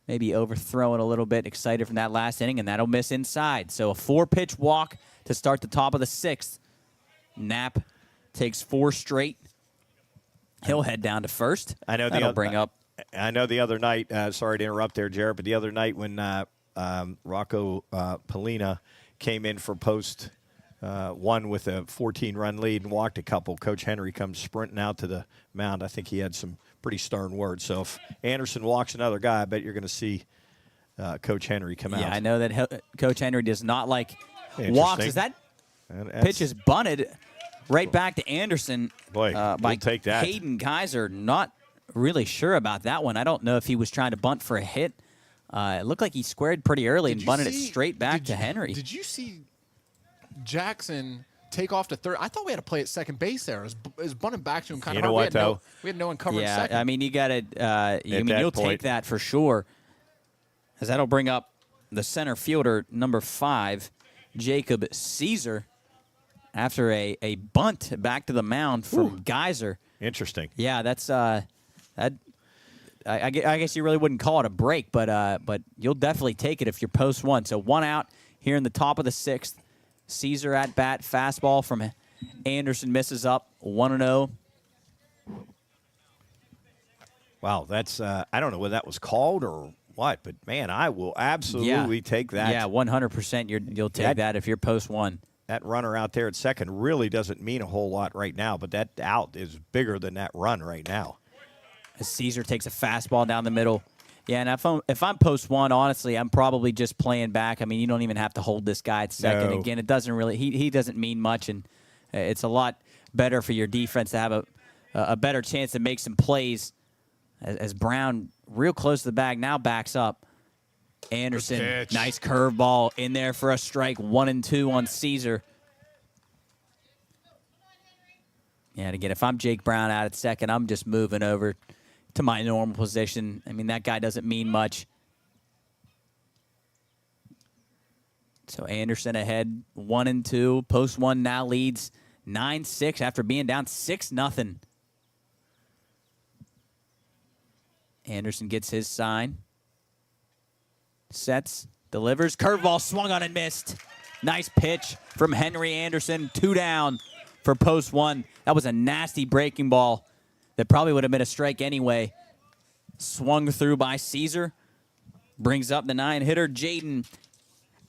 maybe overthrow it a little bit, excited from that last inning, and that'll miss inside. So a 4-pitch walk to start the top of the 6th. Knapp takes 4 straight. He'll head down to first. I know that'll bring up. I know the other night. Sorry to interrupt there, Jared, but the other night when Rocco Polina came in for post 1 with a 14-run lead and walked a couple, Coach Henry comes sprinting out to the mound. I think he had some pretty stern words. So if Anderson walks another guy, I bet you're going to see Coach Henry come out. Yeah, I know that Coach Henry does not like walks. Is that pitch is bunted right back to Anderson. Boy, by we'll take that. Hayden Geyser. Not really sure about that one. I don't know if he was trying to bunt for a hit. It looked like he squared pretty early and bunted it straight back to Henry. Did you see Jackson take off to third? I thought we had to play at second base there. It was bunting back to him kind of hard. What, though? We had no one covering Yeah, second. I mean, you got to. You'll point. take that for sure, as that'll bring up the center fielder, number 5, Jacob Caesar, after a bunt back to the mound from Geyser. Interesting. Yeah, that's that. I guess you really wouldn't call it a break, but you'll definitely take it if you're post 1. So 1 out here in the top of the 6th. Caesar at bat, fastball from Anderson misses up, 1-0. Wow, that's I don't know whether that was called or what, but man, I will absolutely take that. Yeah, 100%. You'll take that if you're post 1. That runner out there at second really doesn't mean a whole lot right now, but that out is bigger than that run right now. As Caesar takes a fastball down the middle. Yeah, and if I'm post 1, honestly, I'm probably just playing back. I mean, you don't even have to hold this guy at second. No. Again, it doesn't really he doesn't mean much, and it's a lot better for your defense to have a better chance to make some plays. As Brown real close to the bag now backs up. Anderson, nice curveball in there for a strike. 1-2 on Caesar. Yeah, and again, if I'm Jake Brown out at second, I'm just moving over to my normal position. I mean, that guy doesn't mean much. So Anderson ahead, 1-2. Post 1 now leads 9-6 after being down 6-0. Anderson gets his sign. Sets, delivers, curveball swung on and missed. Nice pitch from Henry Anderson. 2 down for post 1. That was a nasty breaking ball that probably would have been a strike anyway. Swung through by Caesar. Brings up the 9-hitter, Jaden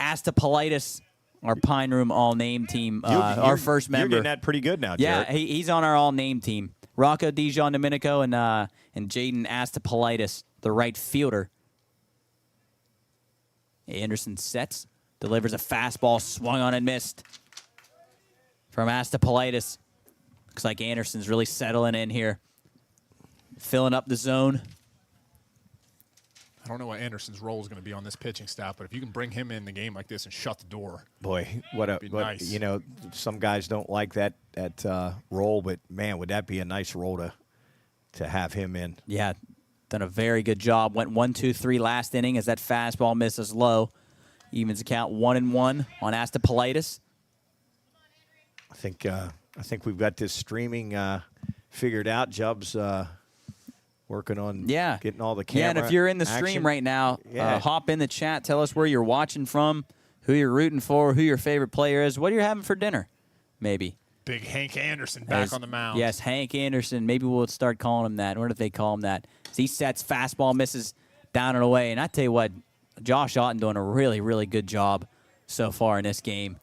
Astapolitis, our Pine Room all-name team, our first member. You're getting that pretty good now, Yeah, Jared. he's on our all-name team. Rocco Dijon Domenico and Jaden Astapolitis, the right fielder. Anderson sets, delivers a fastball, swung on and missed from Astapolitis. Looks like Anderson's really settling in here, filling up the zone. I don't know what Anderson's role is going to be on this pitching staff, but if you can bring him in the game like this and shut the door. Boy, what nice. You know, some guys don't like that role, but man, would that be a nice role to have him in? Yeah, done a very good job. Went 1-2-3 last inning as that fastball misses low. Evens the count 1-1 on Astapolitis. I think we've got this streaming figured out. Jub's working on getting all the camera. Yeah, and if you're in the stream action. right now, hop in the chat. Tell us where you're watching from, who you're rooting for, who your favorite player is, what you're having for dinner, maybe. Big Hank Anderson back on the mound. Yes, Hank Anderson. Maybe we'll start calling him that. What if they call him that? He sets, fastball misses down and away. And I tell you what, Josh Otten doing a really, really good job so far in this game.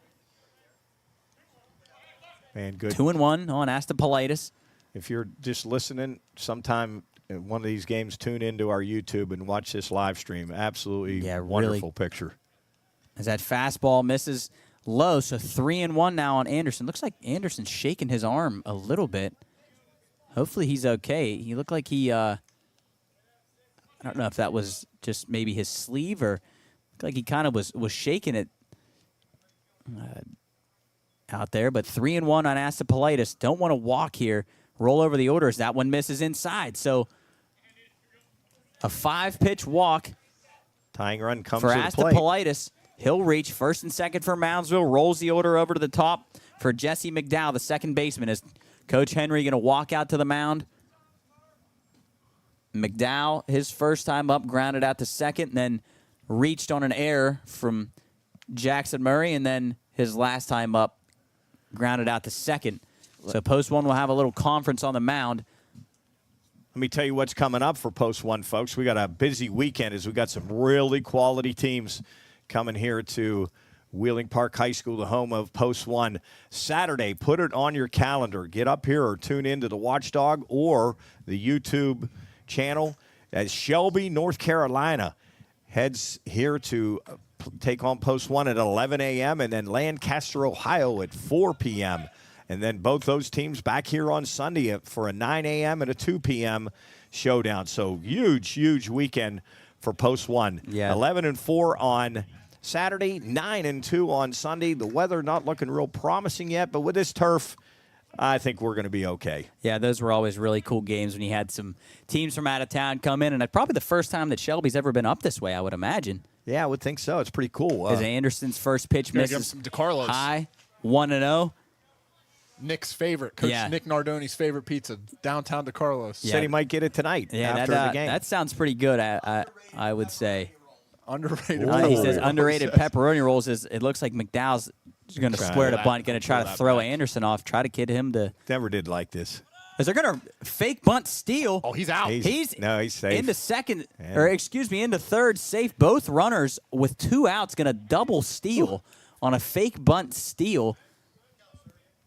Man, good. 2-1 on Astapolitis. If you're just listening, sometime in one of these games, tune into our YouTube and watch this live stream. Absolutely wonderful picture. As that fastball misses low, so 3-1 now on Anderson. Looks like Anderson's shaking his arm a little bit. Hopefully he's okay. He looked like he, I don't know if that was just maybe his sleeve or looked like he kind of was shaking it out there. But 3-1 on Astapolitis. Don't want to walk here. Roll over the orders. That one misses inside. So a 5-pitch walk. Tying run comes for to the plate. Astapolitis. He'll reach first and second for Moundsville. Rolls the order over to the top for Jesse McDowell, the second baseman. Is Coach Henry going to walk out to the mound? McDowell, his first time up, grounded out to second, and then reached on an error from Jackson Murray, and then his last time up, grounded out to second. So post 1 will have a little conference on the mound. Let me tell you what's coming up for post 1, folks. We got a busy weekend as we got some really quality teams coming here to Wheeling Park High School, the home of post 1. Saturday, put it on your calendar. Get up here or tune into the Watchdog or the YouTube channel as Shelby, North Carolina heads here to take on post 1 at 11 a.m. and then Lancaster, Ohio at 4 p.m. And then both those teams back here on Sunday for a 9 a.m. and a 2 p.m. showdown. So huge weekend for post 1. Yeah. 11-4 on Saturday, 9-2 on Sunday. The weather not looking real promising yet, but with this turf, I think we're going to be okay. Yeah, those were always really cool games when you had some teams from out of town come in, and it's probably the first time that Shelby's ever been up this way, I would imagine. Yeah, I would think so. It's pretty cool. As Anderson's first pitch Gonna give him misses some DeCarlos. high, 1-0. Nick's favorite, Coach Nick Nardoni's favorite pizza, downtown DeCarlos. Said he might get it tonight after the game. That sounds pretty good, I would say. Underrated. He says underrated pepperoni rolls. It looks like McDowell's going to square the bunt, going to try to throw Anderson off, try to kid him to. Never did like this. Is they're going to fake bunt steal? Oh, he's out. He's safe. Into second, or excuse me, into third, safe. Both runners with 2 outs, going to double steal on a fake bunt steal.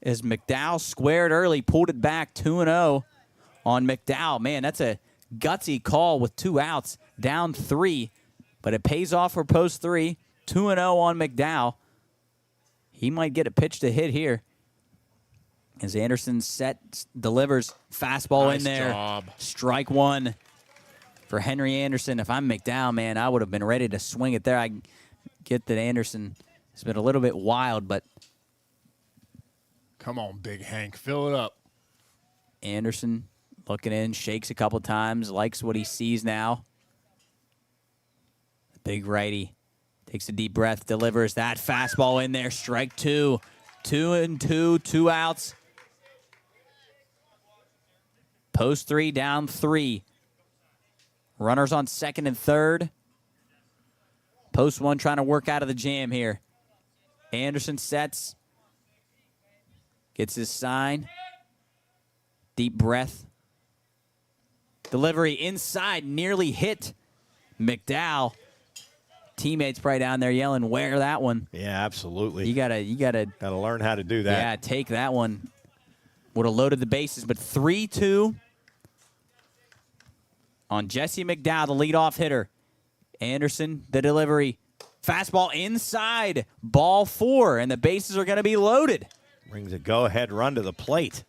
As McDowell squared early, pulled it back 2-0 on McDowell. Man, that's a gutsy call with 2 outs, down 3. But it pays off for post 3. 2-0 on McDowell. He might get a pitch to hit here. As Anderson delivers fastball Nice in there. job. Strike 1 for Henry Anderson. If I'm McDowell, man, I would have been ready to swing it there. I get that Anderson has been a little bit wild, but Come on, Big Hank. Fill it up. Anderson looking in, shakes a couple times, likes what he sees now. The big righty takes a deep breath, delivers that fastball in there. Strike 2. 2-2, 2 outs. Post 3, down 3. Runners on second and third. Post one trying to work out of the jam here. Anderson sets. Gets his sign. Deep breath. Delivery inside, nearly hit McDowell. Teammates probably down there yelling, "Where that one?" Yeah, absolutely. You gotta learn how to do that. Yeah, take that one. Would have loaded the bases, but 3-2 on Jesse McDowell, the leadoff hitter. Anderson, the delivery. Fastball inside. Ball 4, and the bases are going to be loaded. Brings a go-ahead run to the plate.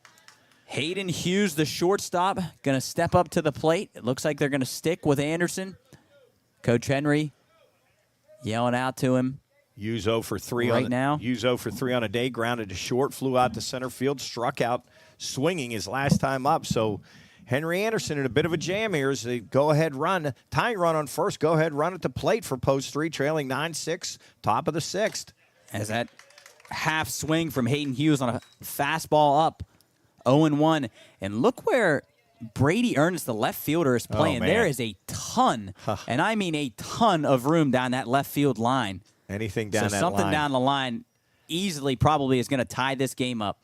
Hayden Hughes, the shortstop, going to step up to the plate. It looks like they're going to stick with Anderson. Coach Henry yelling out to him. Hughes 0 for 3 Right on now. Hughes 0 for 3 on a day, grounded to short, flew out to center field, struck out swinging his last time up. So Henry Anderson in a bit of a jam here as they go-ahead run. Tying run on first, go-ahead run at the plate for post 3, trailing 9-6, top of the 6th. As that half swing from Hayden Hughes on a fastball up, 0-1. And look where Brady Ernest, the left fielder, is playing. man. There is a ton, and I mean a ton of room down that left field line. Anything down So that something line. down the line easily probably is going to tie this game up.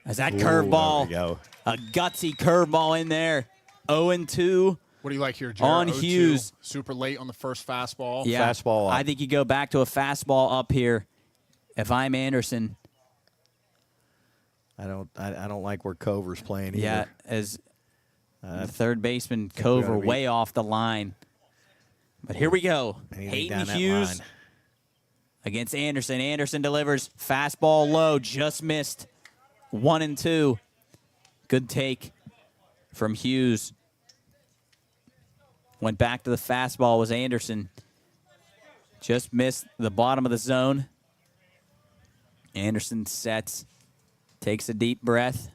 As that Ooh, curveball, there we go. a gutsy curveball in there, 0-2. What do you like here, Jared? On 0-2, Hughes. Super late on the first fastball. Yeah, Fastball up. I think you go back to a fastball up here. If I'm Anderson, I don't like where Cover's playing either. yeah, as the third baseman we Cover oughta be- way off the line. But here we go. Anything Hayden down that Hughes line. against Anderson. Anderson delivers fastball low, just missed. 1-2. Good take from Hughes. Went back to the fastball was Anderson. Just missed the bottom of the zone. Anderson sets, takes a deep breath,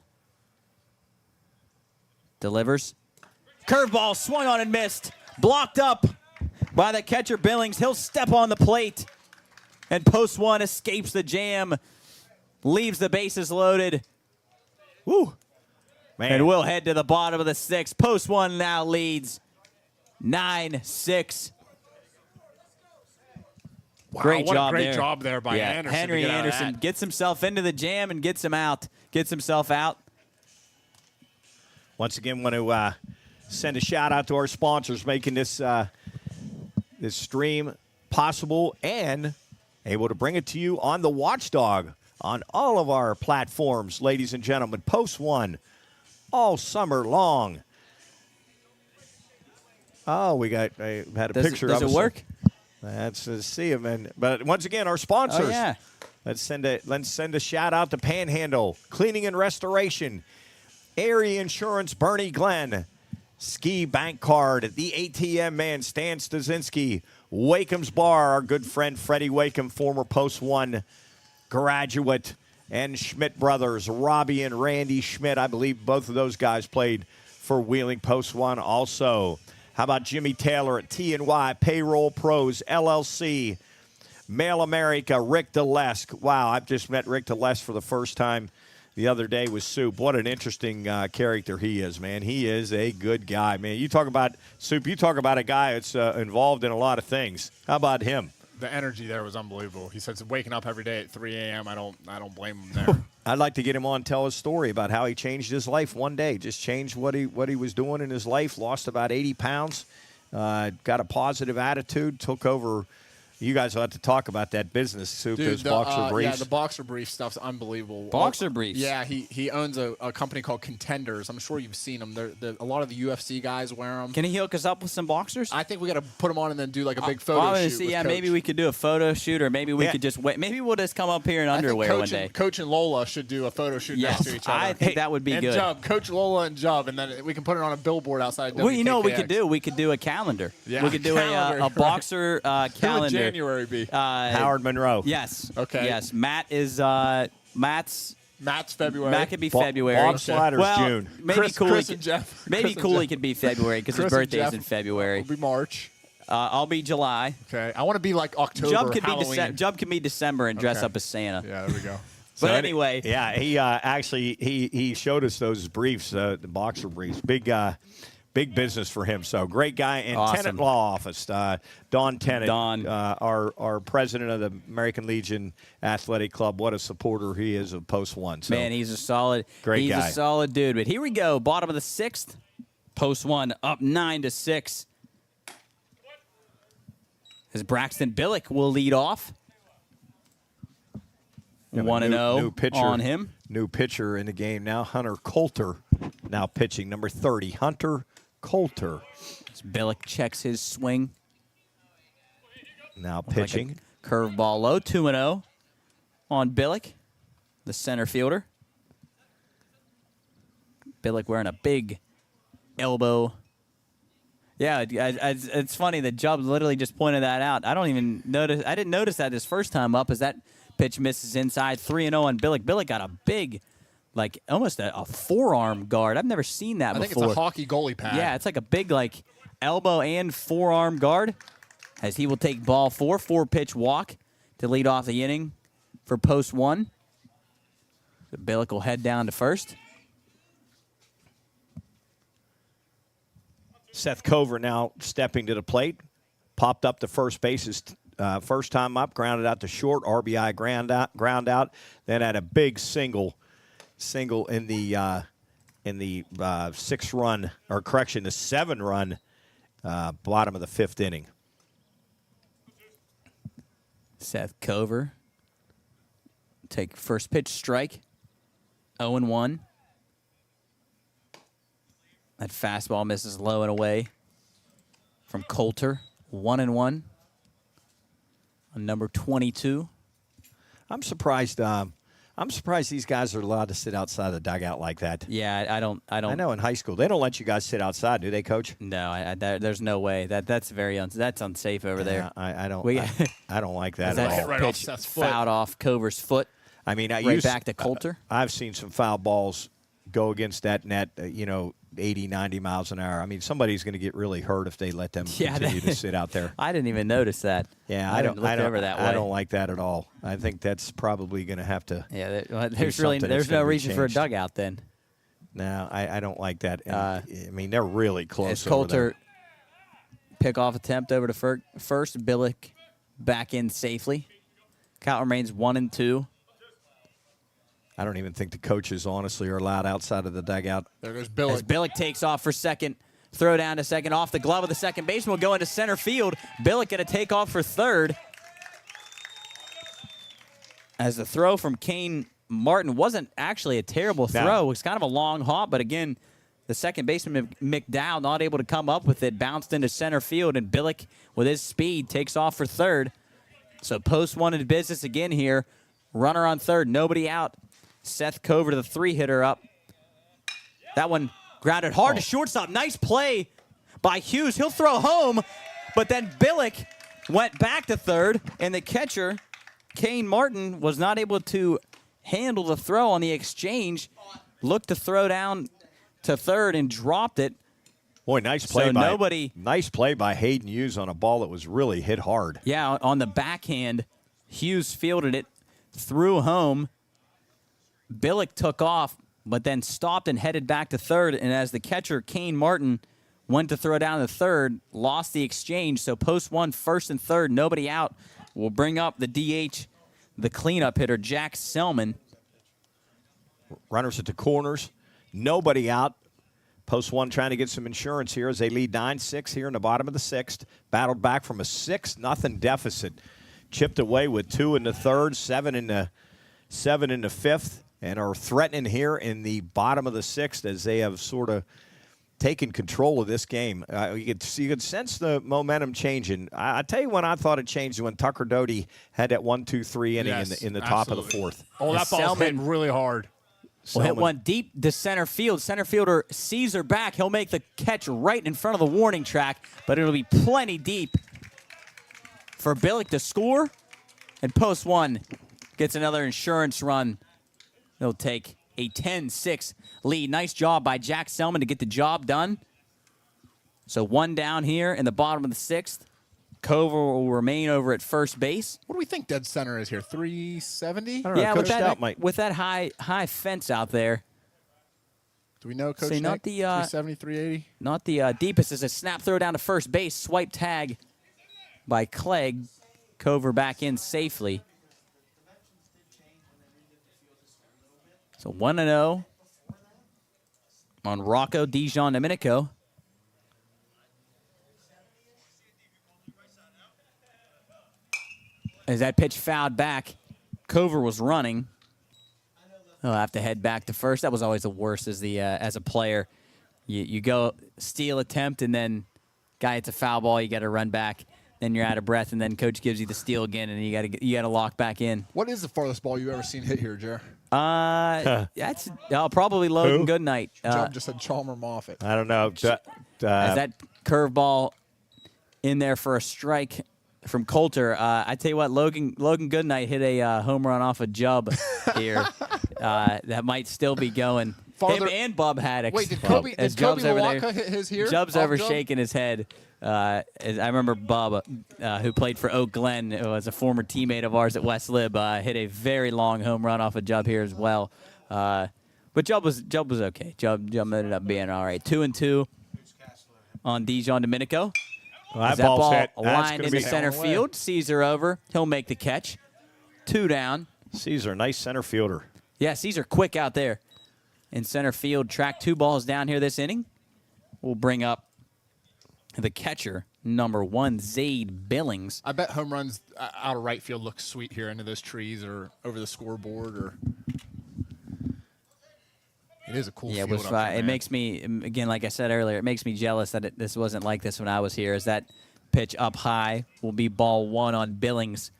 delivers. Curveball swung on and missed. Blocked up by the catcher Billings. He'll step on the plate. And post one escapes the jam. Leaves the bases loaded. Woo. Man. And we'll head to the bottom of the 6th. Post one now leads 9-6. Wow, Great what job a great there. job there by Yeah, Anderson. to Henry get out of Anderson that. gets himself into the jam and gets him out. Gets himself out. Once again, want to send a shout out to our sponsors making this this stream possible and able to bring it to you on the Watchdog on all of our platforms, ladies and gentlemen. Post one all summer long. Oh, we had a picture Does of it us. work? That's to see him. But once again, our sponsors. Oh, yeah. Let's send a shout out to Panhandle Cleaning and Restoration, Area Insurance, Bernie Glenn, Ski Bank Card, the ATM man Stan Stasinski, Wakeham's Bar, our good friend Freddie Wakeham, former Post One graduate, and Schmidt Brothers, Robbie and Randy Schmidt. I believe both of those guys played for Wheeling Post One also. How about Jimmy Taylor at T&Y Payroll Pros, LLC, Mail America, Rick DeLesk. Wow, I've just met Rick DeLesk for the first time the other day with Soup. What an interesting character he is, man. He is a good guy, man. You talk about Soup, you talk about a guy that's involved in a lot of things. How about him? The energy there was unbelievable. He says waking up every day at 3 a.m. I don't blame him there. I'd like to get him on, tell his story about how he changed his life one day. Just changed what he was doing in his life. Lost about 80 pounds. Got a positive attitude. Took over. You guys will have to talk about that business, Soup. Those boxer briefs. Yeah, the boxer brief stuff's unbelievable. Boxer briefs? Yeah, he owns a company called Contenders. I'm sure you've seen them. A lot of the UFC guys wear them. Can he hook us up with some boxers? I think we got to put them on and then do like a big photo I wanna shoot. see, with yeah, Coach. maybe we could do a photo shoot, or maybe we Yeah. could just wait. Maybe we'll just come up here in I think underwear Coach one day. Coach and Lola should do a photo shoot Yes, next to each other. I think that would be and good. Jub, Coach Lola and Jub, and then we can put it on a billboard outside. Well, you know what we WKKX. could do? We could do a calendar. Yeah, we could do calendar, a right. boxer Who would calendar. January be? Howard Monroe. Yes. Okay. Yes. Matt is Matt's. Matt's February. Matt could be Bob February. Sliders, well, June. Maybe Chris Cooley. and could- Jeff. Maybe Chris and Cooley Jeff. could be February because his Chris and birthday's Jeff in February. will be March. I'll be July. Okay. I want to be like October. Jub could Halloween. be Jub could be December and dress Okay. up as Santa. Yeah, there we go. But anyway, Yeah, he actually he showed us those briefs, the boxer briefs. Big big business for him. So great guy. And Awesome. Tennant Law Office, Don Tennant, Don. our president of the American Legion Athletic Club. What a supporter he is of Post 1. So, Man, he's a solid, Great guy. a solid dude. But here we go, bottom of the 6th. Post 1 up 9-6. As Braxton Billick will lead off. Yeah, 1-0 on him. New pitcher in the game now, Hunter Coulter, now pitching, number 30, Hunter Coulter. As Billick checks his swing. Now pitching. Like a curveball low, 2-0 on Billick, the center fielder. Billick wearing a big elbow. Yeah, it's funny that Jubbs literally just pointed that out. I didn't notice that his first time up, as that pitch misses inside. 3-0 on Billick. Billick got a big, like almost a forearm guard. I've never seen that before. I think it's a hockey goalie pad. Yeah, it's like a big like elbow and forearm guard. As he will take ball 4-pitch walk to lead off the inning for Post 1. So Billick will head down to first. Seth Cover now stepping to the plate. Popped up to first base his first time up, grounded out to short, RBI ground out. Then had a big single in the 6-run, or correction, the 7-run bottom of the 5th inning. Seth Cover take first pitch strike. 0-1. That fastball misses low and away from Coulter. 1-1 on number 22. I'm surprised. I'm surprised these guys are allowed to sit outside the dugout like that. Yeah, I don't. I know in high school they don't let you guys sit outside, do they, Coach? No, there's no way. That's that's unsafe over there. I don't. We- I don't like that That at all. Right off pitch Seth's foot. fouled off Cover's foot. I mean, Right back to Coulter. I've seen some foul balls go against that net. 80, 90 miles an hour. I mean, somebody's going to get really hurt if they let them continue to sit out there. I didn't even notice that. Yeah, I didn't look over that way. I don't like that at all. I think that's probably going to have to. Yeah, do there's something that's no gonna be reason for a changed. dugout then. No, I don't like that. And, I mean, they're really close. As over there. Coulter pick-off attempt over to first, Billick back in safely. Count remains 1-2. I don't even think the coaches, honestly, are allowed outside of the dugout. There goes As Billick. Billick takes off for second, throw down to second, off the glove of the second baseman, will go into center field. Billick going to take off for third. As the throw from Kane Martin wasn't actually a terrible throw. No. It was kind of a long hop, but again, the second baseman, McDowell, not able to come up with it, bounced into center field, and Billick, with his speed, takes off for third. So Post 1 in business again here. Runner on third, nobody out. Seth Cover, the 3-hitter, up. That one grounded hard to shortstop. Nice play by Hughes. He'll throw home, but then Billick went back to third, and the catcher, Kane Martin, was not able to handle the throw on the exchange. Looked to throw down to third and dropped it. Boy, nice play So nice play by Hayden Hughes on a ball that was really hit hard. Yeah, on the backhand, Hughes fielded it, threw home. Billick took off, but then stopped and headed back to third. And as the catcher, Kane Martin, went to throw down to third, lost the exchange. So Post 1, first and third, nobody out. We'll bring up the DH, the cleanup hitter, Jack Selman. Runners at the corners, nobody out. Post 1 trying to get some insurance here as they lead 9-6 here in the bottom of the 6th. Battled back from a 6-0 deficit. Chipped away with 2 in the 3rd, 7 in the 5th. And are threatening here in the bottom of the 6th as they have sort of taken control of this game. You could sense the momentum changing. I tell you when I thought it changed, when Tucker Doty had that 1-2-3 inning Yes, in the top of the absolutely. 4th. Oh, that ball's Selman- hitting really hard. Will hit Selman- one deep to center field. Center fielder sees her back. He'll make the catch right in front of the warning track, but it'll be plenty deep for Billick to score. And Post 1 gets another insurance run. They'll take a 10-6 lead. Nice job by Jack Selman to get the job done. So 1 down here in the bottom of the 6th. Cover will remain over at first base. What do we think dead center is here? 370? I don't know, Yeah, Coach Stout might. with that high fence out there. Do we know, Coach Say not Nick? the, 370, 380? Not the deepest. Is a snap throw down to first base. Swipe tag by Clegg. Cover back in safely. So 1-0 on Rocco Dijon-Domenico. As that pitch fouled back, Cover was running. He'll have to head back to first. That was always the worst as a player. You go steal attempt, and then guy hits a foul ball. You got to run back. Then you're out of breath, and then coach gives you the steal again, and you got to lock back in. What is the farthest ball you've ever seen hit here, Jer? That's probably Logan Goodnight. Jump just said Chalmer Moffitt. I don't know. As that curveball in there for a strike from Coulter. I tell you what, Logan Goodnight hit a home run off a Jubb here. That might still be going. Farther, him and Bub Haddock. Wait, did Kobe Malacca hit his here? Jubb's over shaking his head. I remember Bub, who played for Oak Glen, who was a former teammate of ours at West Lib, hit a very long home run off a Jubb here as well. But Jubb was okay. Jubb ended up being all right. 2-2 on Dijon-Domenico. Well, that ball hit. lined into center field. Caesar over. He'll make the catch. 2 down. Caesar, nice center fielder. Yeah, Caesar quick out there in center field. Track 2 balls down here this inning. We'll bring up the catcher, number 1, Zaid Billings. I bet home runs out of right field look sweet here into those trees or over the scoreboard. Or it is a cool field. It makes me, again, like I said earlier, it makes me jealous that this wasn't like this when I was here. Is that pitch up high will be ball 1 on Billings.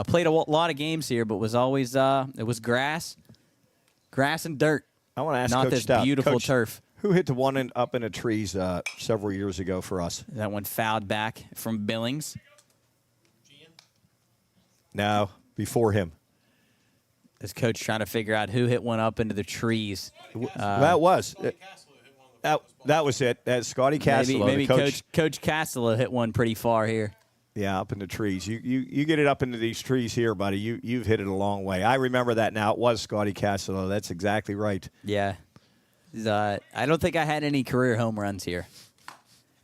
Played a lot of games here, but was always it was grass and dirt. I want to ask not Coach this Stout, beautiful Coach, turf. Who hit the one up in the trees several years ago for us? That one fouled back from Billings. No, before him. This coach trying to figure out who hit one up into the trees. That was that was it. That's Scotty Castelo. Maybe Coach Castelo hit one pretty far here. Yeah, up in the trees. You get it up into these trees here, buddy. You've hit it a long way. I remember that now. It was Scotty Castelo. That's exactly right. Yeah. I don't think I had any career home runs here.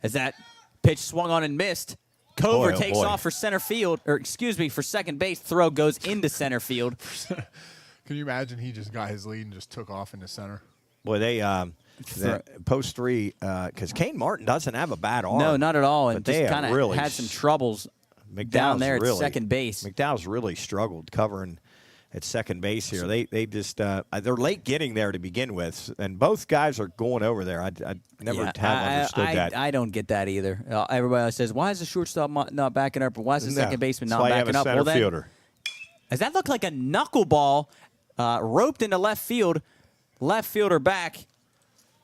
As that pitch swung on and missed, Cover takes off for center field, for second base. Throw goes into center field. Can you imagine he just got his lead and just took off into center? Boy, they post 3 because Kane Martin doesn't have a bad arm. No, not at all, and but just kind of had some troubles down there at second base. McDowell's really struggled covering at second base here. They just they're late getting there to begin with, and both guys are going over there. I never have understood that. I don't get that either. Everybody else says, "Why is the shortstop not backing up? Or why is the second baseman not backing up?" Well, then, does that look like a knuckleball roped into left field? Left fielder back.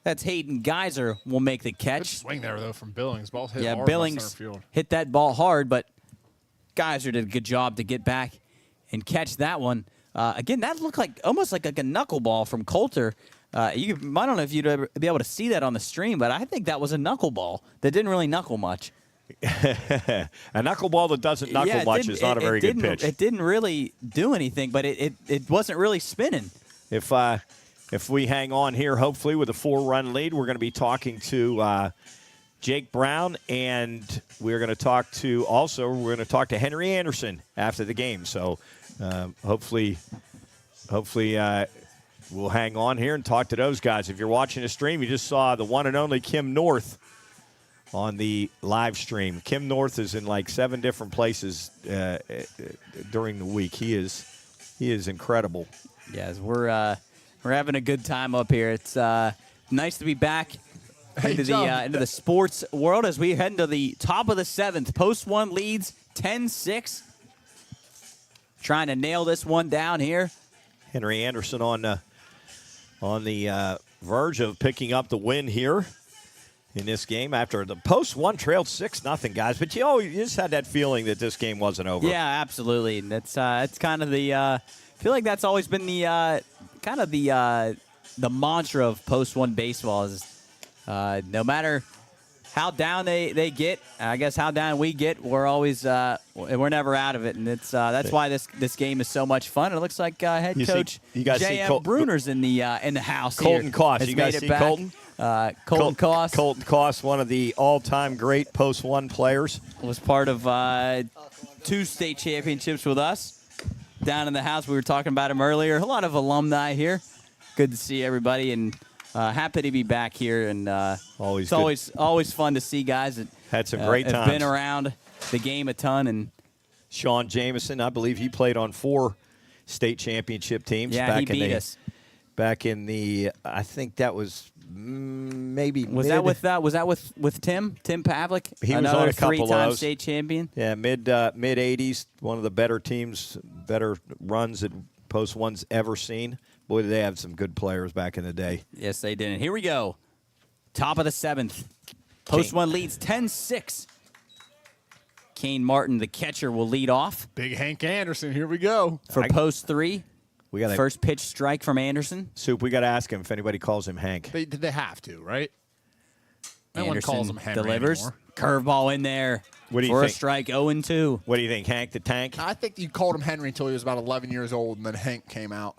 That's Hayden Geyser will make the catch. Good swing there though from Billings. Ball's hit hard Billings center field. Hit that ball hard, but Geyser did a good job to get back and catch that one. Again, that looked like almost like a knuckleball from Coulter. I don't know if you'd ever be able to see that on the stream, but I think that was a knuckleball that didn't really knuckle much. A knuckleball that doesn't knuckle much is not a very good pitch. It didn't really do anything, but it wasn't really spinning. If we hang on here, hopefully with a 4-run lead, we're going to be talking to Jake Brown, and we're going to talk to Henry Anderson after the game. So hopefully we'll hang on here and talk to those guys. If you're watching the stream, you just saw the one and only Kim North on the live stream. Kim North is in like 7 different places during the week. He is incredible. Yes, we're having a good time up here. It's nice to be back into the sports world as we head into the top of the 7th. Post 1 leads 10-6. Trying to nail this one down here. Henry Anderson on the verge of picking up the win here in this game after the post 1 trailed 6-0, guys. But you just had that feeling that this game wasn't over. Yeah, absolutely. And it's kind of the I feel like that's always been the the mantra of post 1 baseball is no matter how down they get, I guess how down we get, we're always we're never out of it, and it's that's why this game is so much fun. It looks like head coach J.M. Bruner's in the house. Colton here. Koss. Has You guys made it see back. Colton? Colton Koss Colton Koss, one of the all-time great Post 1 players. was part of 2 state championships with us down in the house. We were talking about him earlier. A lot of alumni here. Good to see everybody, and happy to be back here. And Always it's good. always fun to see guys that Had some great have times. been around the game a ton. And Sean Jameson, I believe he played on 4 state championship teams. yeah, back he beat us. Back in the, I think that was maybe Was that with Tim Pavlik? He was Another on a couple of 3-time those. state champion. Yeah, mid 80s, one of the better teams, better runs that Post 1's ever seen. Boy, did they have some good players back in the day. Yes, they did. And here we go. Top of the 7th. Post 1 leads 10-6. Kane Martin, the catcher, will lead off Big Hank Anderson. Here we go. for Post 3. We got First pitch strike from Anderson. Soup. We got to ask him if anybody calls him Hank. They have to, right? No one Anderson calls him Henry delivers. anymore. Curveball in there What do you for a think? strike, 0-2. What do you think, Hank the Tank? I think you called him Henry until he was about 11 years old, and then Hank came out.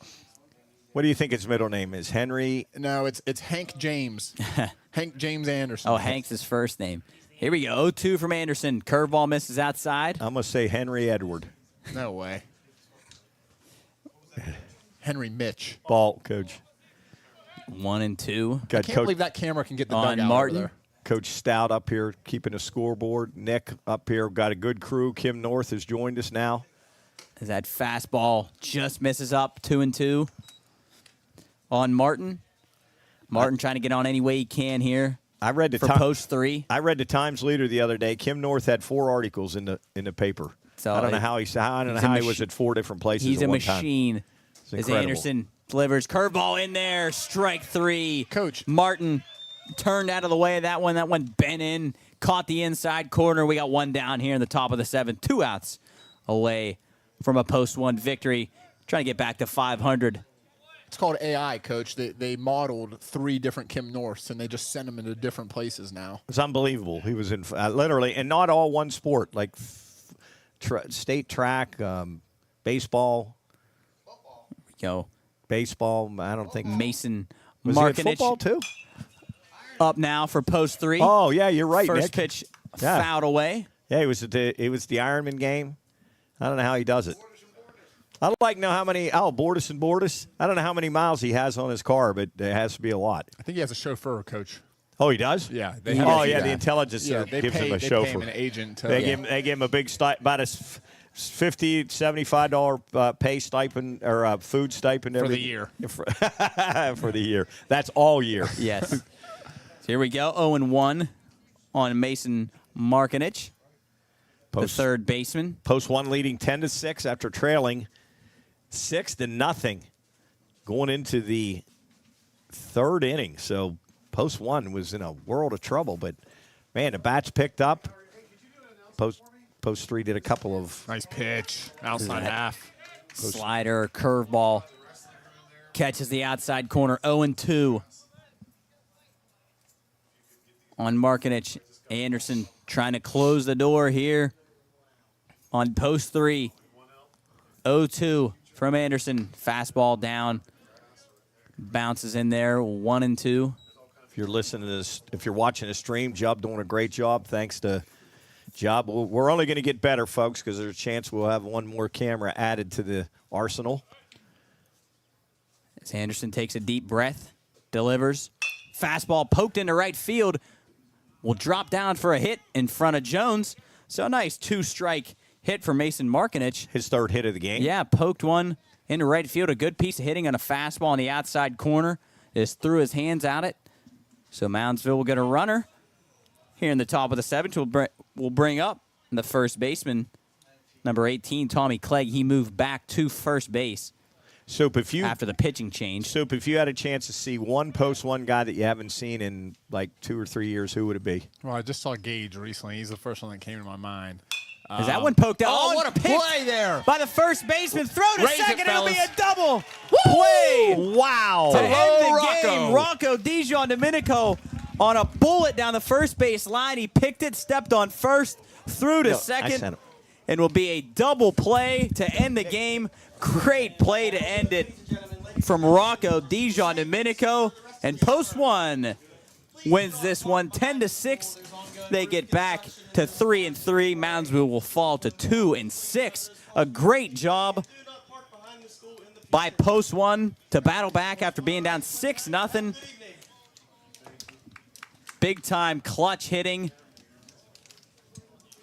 What do you think his middle name is? Henry? No, it's Hank James. Hank James Anderson. Oh, Hank's his first name. Here we go. 0-2 from Anderson. Curveball misses outside. I'm going to say Henry Edward. No way. Henry Mitch. Ball, Coach. 1-2. Got I can't believe that camera can get the On dugout Martin. over there. Coach Stout up here keeping a scoreboard. Nick up here. Got a good crew. Kim North has joined us now. As that fastball just misses up, 2-2. On Martin. Martin trying to get on any way he can here I read the for Post 3. I read the Times Leader the other day. Kim North had 4 articles in the paper. So I don't know how he was at 4 different places He's at a one time. machine. As incredible. Anderson delivers curveball in there, strike 3. Coach. Martin turned out of the way of that one. That one bent in, caught the inside corner. We got one down here in the top of the 7th. 2 outs away from a Post 1 victory. Trying to get back to 500. It's called AI, Coach. They modeled 3 different Kim Norths, and they just send them into different places now. It's unbelievable. He was in literally, and not all one sport, like state track, baseball. Go. Baseball, I don't think. Mason Was he at Markinich football too? up now for Post 3. Oh yeah, you're right. First Nick. pitch Yeah. fouled away. Yeah, it was the Ironman game. I don't know how he does it. I'd like to know how many. Bordas and Bordas. I don't know how many miles he has on his car, but it has to be a lot. I think he has a chauffeur, Coach. Oh, he does. Yeah. Oh yeah, the intelligence Yeah, they gives pay, him a they chauffeur. pay him an agent. To, They give him a big about a $50, $75 pay stipend or food stipend For every the year. for the year. That's all year. Yes. So here we go. 0-1 on Mason Markinich, the third baseman. Post 1 leading 10-6 after trailing 6-0 going into the 3rd inning. So Post 1 was in a world of trouble, but man, the bats picked up. Post 3 did a couple of Nice pitch. Outside half. Slider, curveball. Catches the outside corner. 0-2 on Markinich. Anderson trying to close the door here on Post 3. 0-2 from Anderson. Fastball down. Bounces in there. 1-2. If you're listening to this, if you're watching the stream, Job doing a great job. Thanks to Job. We're only going to get better, folks, because there's a chance we'll have one more camera added to the arsenal. As Anderson takes a deep breath, delivers. Fastball poked into right field. Will drop down for a hit in front of Jones. So a nice 2-strike hit for Mason Markinich. His 3rd hit of the game. Yeah, poked one into right field. A good piece of hitting on a fastball on the outside corner. Just threw his hands at it. So Moundsville will get a runner here in the top of the 7th. We'll bring up the first baseman, number 18, Tommy Clegg. He moved back to first base Soup, if you after the pitching change. Soup, if you had a chance to see one Post 1 guy that you haven't seen in like 2 or 3 years, who would it be? Well, I just saw Gage recently. He's the first one that came to my mind. Is that one poked out? Oh, what a pick play there. by the first baseman. Throw to Raise it, second. It'll be fellas. a double play. Wow. To end the Rocco. game, Rocco Dijon Domenico on a bullet down the first base line. He picked it, stepped on first, threw to second, and will be a double play to end the game. Great play to end it from Rocco Dijon Domenico. And Post 1 wins this one 10-6. They get back to 3-3. Moundsville will fall to 2-6. A great job by Post 1 to battle back after being down 6-0. Big time clutch hitting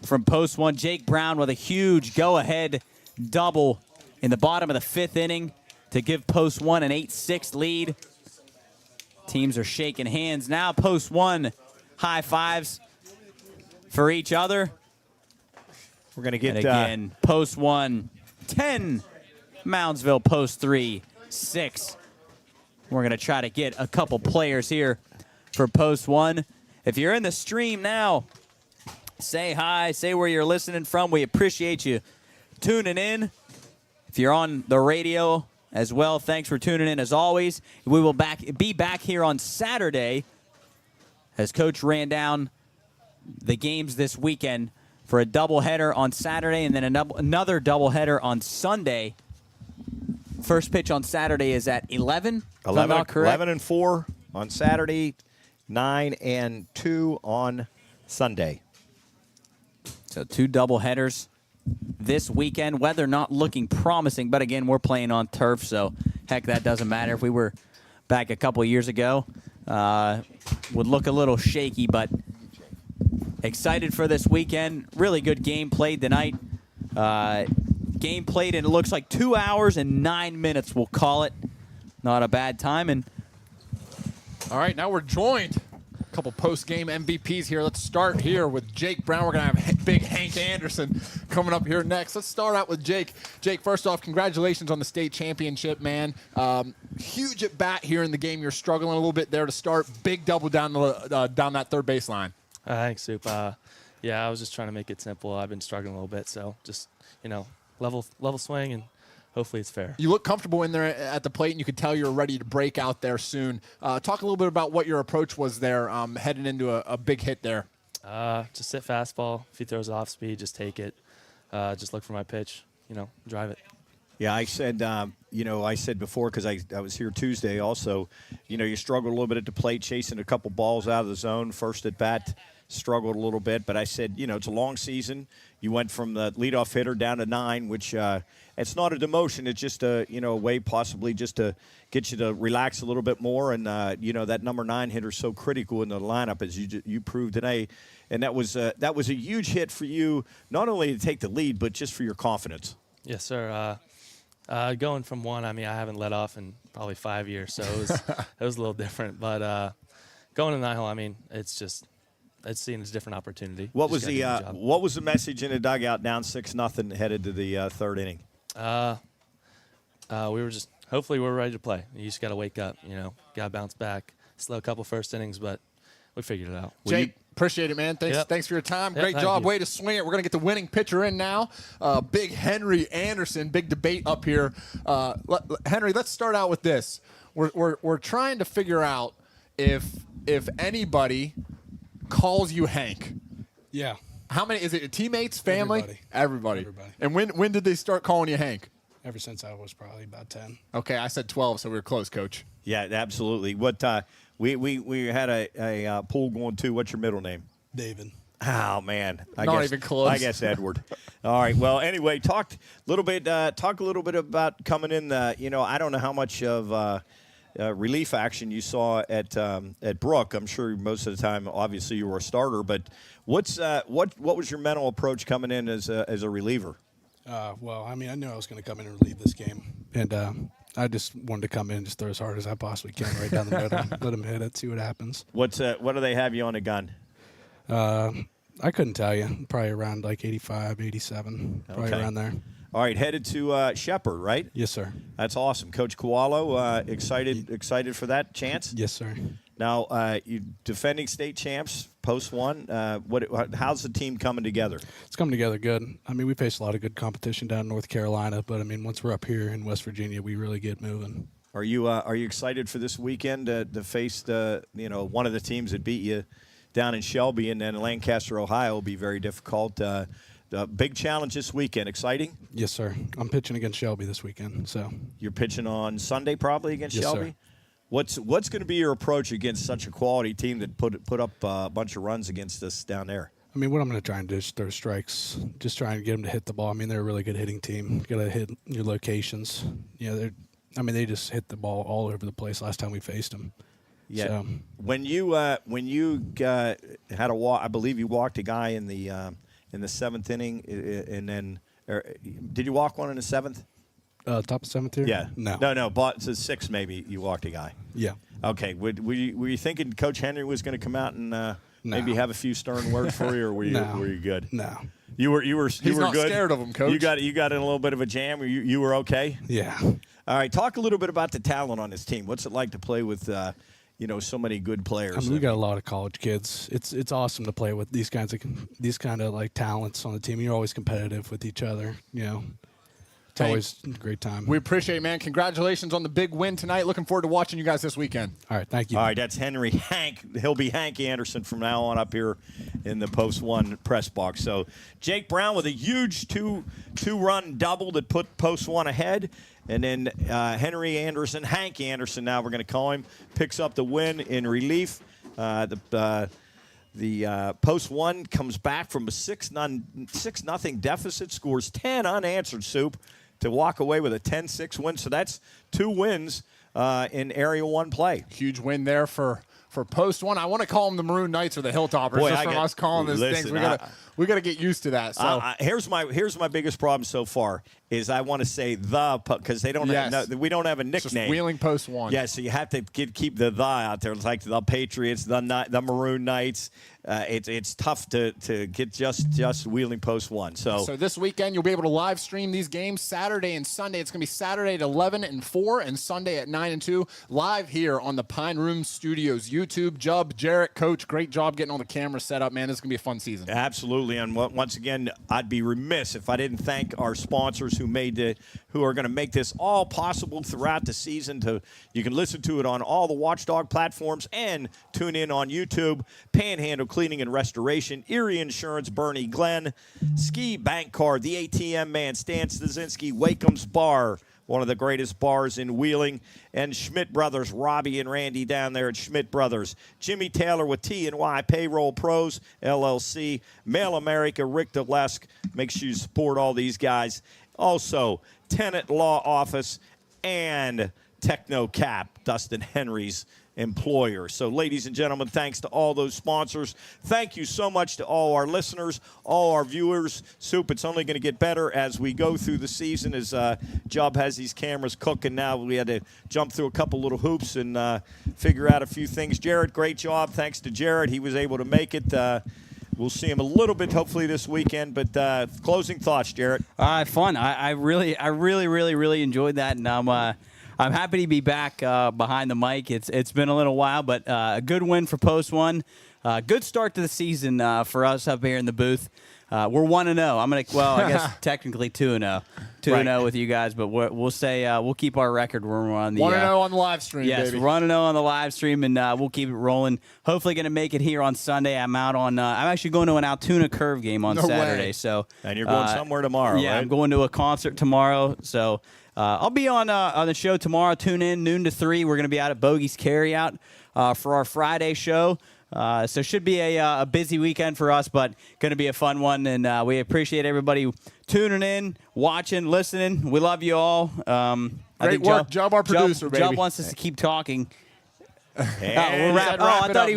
from Post 1. Jake Brown with a huge go-ahead double in the bottom of the 5th inning to give Post 1 an 8-6 lead. Teams are shaking hands now. Post 1 high fives for each other. We're going to get and again, Post 1 10, Moundsville Post 3 6. We're going to try to get a couple players here for Post 1. If you're in the stream now, say hi, say where you're listening from. We appreciate you tuning in. If you're on the radio as well, thanks for tuning in as always. We will be back here on Saturday as Coach ran down the games this weekend for a doubleheader on Saturday and then another doubleheader on Sunday. First pitch on Saturday is at 11. 11 and 4 on Saturday, 9 and 2 on Sunday. So 2 doubleheaders this weekend. Weather not looking promising, but again, we're playing on turf, so heck, that doesn't matter. If we were back a couple years ago, would look a little shaky, but excited for this weekend. Really good game played tonight. Game played in, it looks like 2 hours and 9 minutes, we'll call it. Not a bad time. And all right, now we're joined. A couple post-game MVPs here. Let's start here with Jake Brown. We're going to have big Hank Anderson coming up here next. Let's start out with Jake. Jake, first off, congratulations on the state championship, man. Huge at bat here in the game. You're struggling a little bit there to start. Big double down that third base line. Thanks, Soup. Yeah, I was just trying to make it simple. I've been struggling a little bit, so just, level swing, and hopefully it's fair. You look comfortable in there at the plate, and you could tell you're ready to break out there soon. Talk a little bit about what your approach was there heading into a big hit there. Just sit fastball. If he throws off speed, just take it. Just look for my pitch, drive it. Yeah, I said, I said before, because I was here Tuesday also, you struggled a little bit at the plate, chasing a couple balls out of the zone. First at bat, struggled a little bit. But I said, it's a long season. You went from the leadoff hitter down to 9, which it's not a demotion. It's just a way possibly just to get you to relax a little bit more. And, that number 9 hitter is so critical in the lineup, as you proved today. And that was a huge hit for you, not only to take the lead, but just for your confidence. Yes, sir. Going from 1, I haven't let off in probably 5 years, so it was a little different. But going to 9 hole, it's seen as a different opportunity. What was the message in the dugout down 6-0 headed to the third inning? We were hopefully we're ready to play. You just got to wake up, got to bounce back. Slow couple first innings, but we figured it out. Jake, appreciate it, man. Thanks for your time. Great job. Way to swing it. We're going to get the winning pitcher in now. Big Henry Anderson. Big debate up here. Henry, let's start out with this. We're trying to figure out if anybody calls you Hank. Yeah. How many? Is it your teammates, family? Everybody. And when did they start calling you Hank? Ever since I was probably about 10. Okay, I said 12, so we were close, Coach. Yeah, absolutely. What we had a pool going too. What's your middle name? David. Oh man, Not even close. I guess Edward. All right. Well, anyway, talk a little bit about coming in. I don't know how much of relief action you saw at Brook. I'm sure most of the time, obviously, you were a starter. But what was your mental approach coming in as a reliever? Well, I knew I was going to come in and relieve this game, and I just wanted to come in and just throw as hard as I possibly can right down the middle, let him hit it, see what happens. What do they have you on the gun? I couldn't tell you. Probably around like 85, 87, probably around there. All right, headed to Shepherd, right? Yes, sir. That's awesome. Coach Koalo, excited for that chance? Yes, sir. Now, you defending state champs, Post 1. How's the team coming together? It's coming together good. We face a lot of good competition down in North Carolina, but once we're up here in West Virginia, we really get moving. Are you excited for this weekend to face one of the teams that beat you down in Shelby, and then Lancaster, Ohio will be very difficult. Big challenge this weekend. Exciting? Yes, sir. I'm pitching against Shelby this weekend. So You're pitching on Sunday probably against Yes, Shelby? sir. What's going to be your approach against such a quality team that put up a bunch of runs against us down there? I mean, what I'm going to try and do is throw strikes, just try and get them to hit the ball. I mean, they're a really good hitting team. You got to hit your locations. They just hit the ball all over the place last time we faced them. Yeah. So, When you had a walk, I believe you walked a guy in the seventh inning, and then did you walk one in the seventh? top of seventh here? Yeah. No. But it's a six maybe. You walked a guy. Yeah. Okay. Were you thinking Coach Henry was going to come out and maybe have a few stern words for you, or were you good? No. You were He's not good. scared of him, Coach. You got in a little bit of a jam. You were okay. Yeah. All right. Talk a little bit about the talent on this team. What's it like to play with so many good players? I mean, we got a lot of college kids. It's awesome to play with these kind of like talents on the team. You're always competitive with each other. It's always a great time. We appreciate it, man. Congratulations on the big win tonight. Looking forward to watching you guys this weekend. All right, thank you. All right, that's Henry Hank. He'll be Hank Anderson from now on up here in the Post 1 press box. So Jake Brown with a huge two-run double that put Post 1 ahead. And then Henry Anderson, Hank Anderson now we're going to call him, picks up the win in relief. The Post 1 comes back from a 6-0 deficit, scores 10 unanswered, Soup, to walk away with a 10-6 win. So that's 2 wins in Area 1 play. Huge win there for Post 1. I want to call them the Maroon Knights or the Hilltoppers. Boy, just from us calling these things. We got to get used to that. So here's my biggest problem so far is I want to say because they don't we don't have a nickname. It's just Wheeling Post 1. Yeah, so you have to keep the out there. It's like the Patriots, the Maroon Knights. It's tough to get just Wheeling Post 1. So this weekend you'll be able to live stream these games Saturday and Sunday. It's going to be Saturday at 11 and 4 and Sunday at 9 and 2 live here on the Pine Room Studios YouTube. Jubb, Jarrett, Coach, great job getting all the cameras set up, man. This is going to be a fun season. Absolutely, and once again, I'd be remiss if I didn't thank our sponsors who are going to make this all possible throughout the season. You can listen to it on all the Watchdog platforms and tune in on YouTube. Panhandle Cleaning and Restoration, Erie Insurance, Bernie Glenn, Ski Bank Card, the ATM Man, Stan Stasinski, Wakeham's Bar, one of the greatest bars in Wheeling, and Schmidt Brothers, Robbie and Randy down there at Schmidt Brothers. Jimmy Taylor with T&Y Payroll Pros, LLC. Mail America, Rick DeLesk. Make sure you support all these guys. Also, Tenant Law Office and TechnoCap, Dustin Henry's employer. So, ladies and gentlemen, thanks to all those sponsors. Thank you so much to all our listeners, all our viewers. Soup, it's only going to get better as we go through the season as Jubb has these cameras cooking now. We had to jump through a couple little hoops and figure out a few things. Jared, great job. Thanks to Jared. He was able to make it. We'll see him a little bit hopefully this weekend. But closing thoughts, Jared. Fun. I really enjoyed that, and I'm happy to be back behind the mic. It's been a little while, but a good win for Post 1. Good start to the season for us up here in the booth. We're 1-0. I guess technically 2-0. 2-0 with you guys, but we'll say we'll keep our record when we're on the 1-0 on the live stream. Yes, baby. 1-0 on the live stream, and we'll keep it rolling. Hopefully, going to make it here on Sunday. I'm actually going to an Altoona Curve game on Saturday. Way. So and you're going somewhere tomorrow. Yeah, right? I'm going to a concert tomorrow. So. I'll be on the show tomorrow. Tune in noon to 3. We're going to be out at Bogey's Carryout for our Friday show. So should be a busy weekend for us, but going to be a fun one. And we appreciate everybody tuning in, watching, listening. We love you all. Great work, Jubb, our producer, baby. Jubb wants us to keep talking. And I thought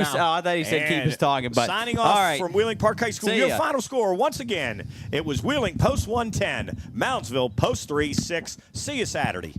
he said keep us talking. But signing off from Wheeling Park High School. See Your ya. final score, once again, it was Wheeling Post 110, Moundsville Post 3-6. See you Saturday.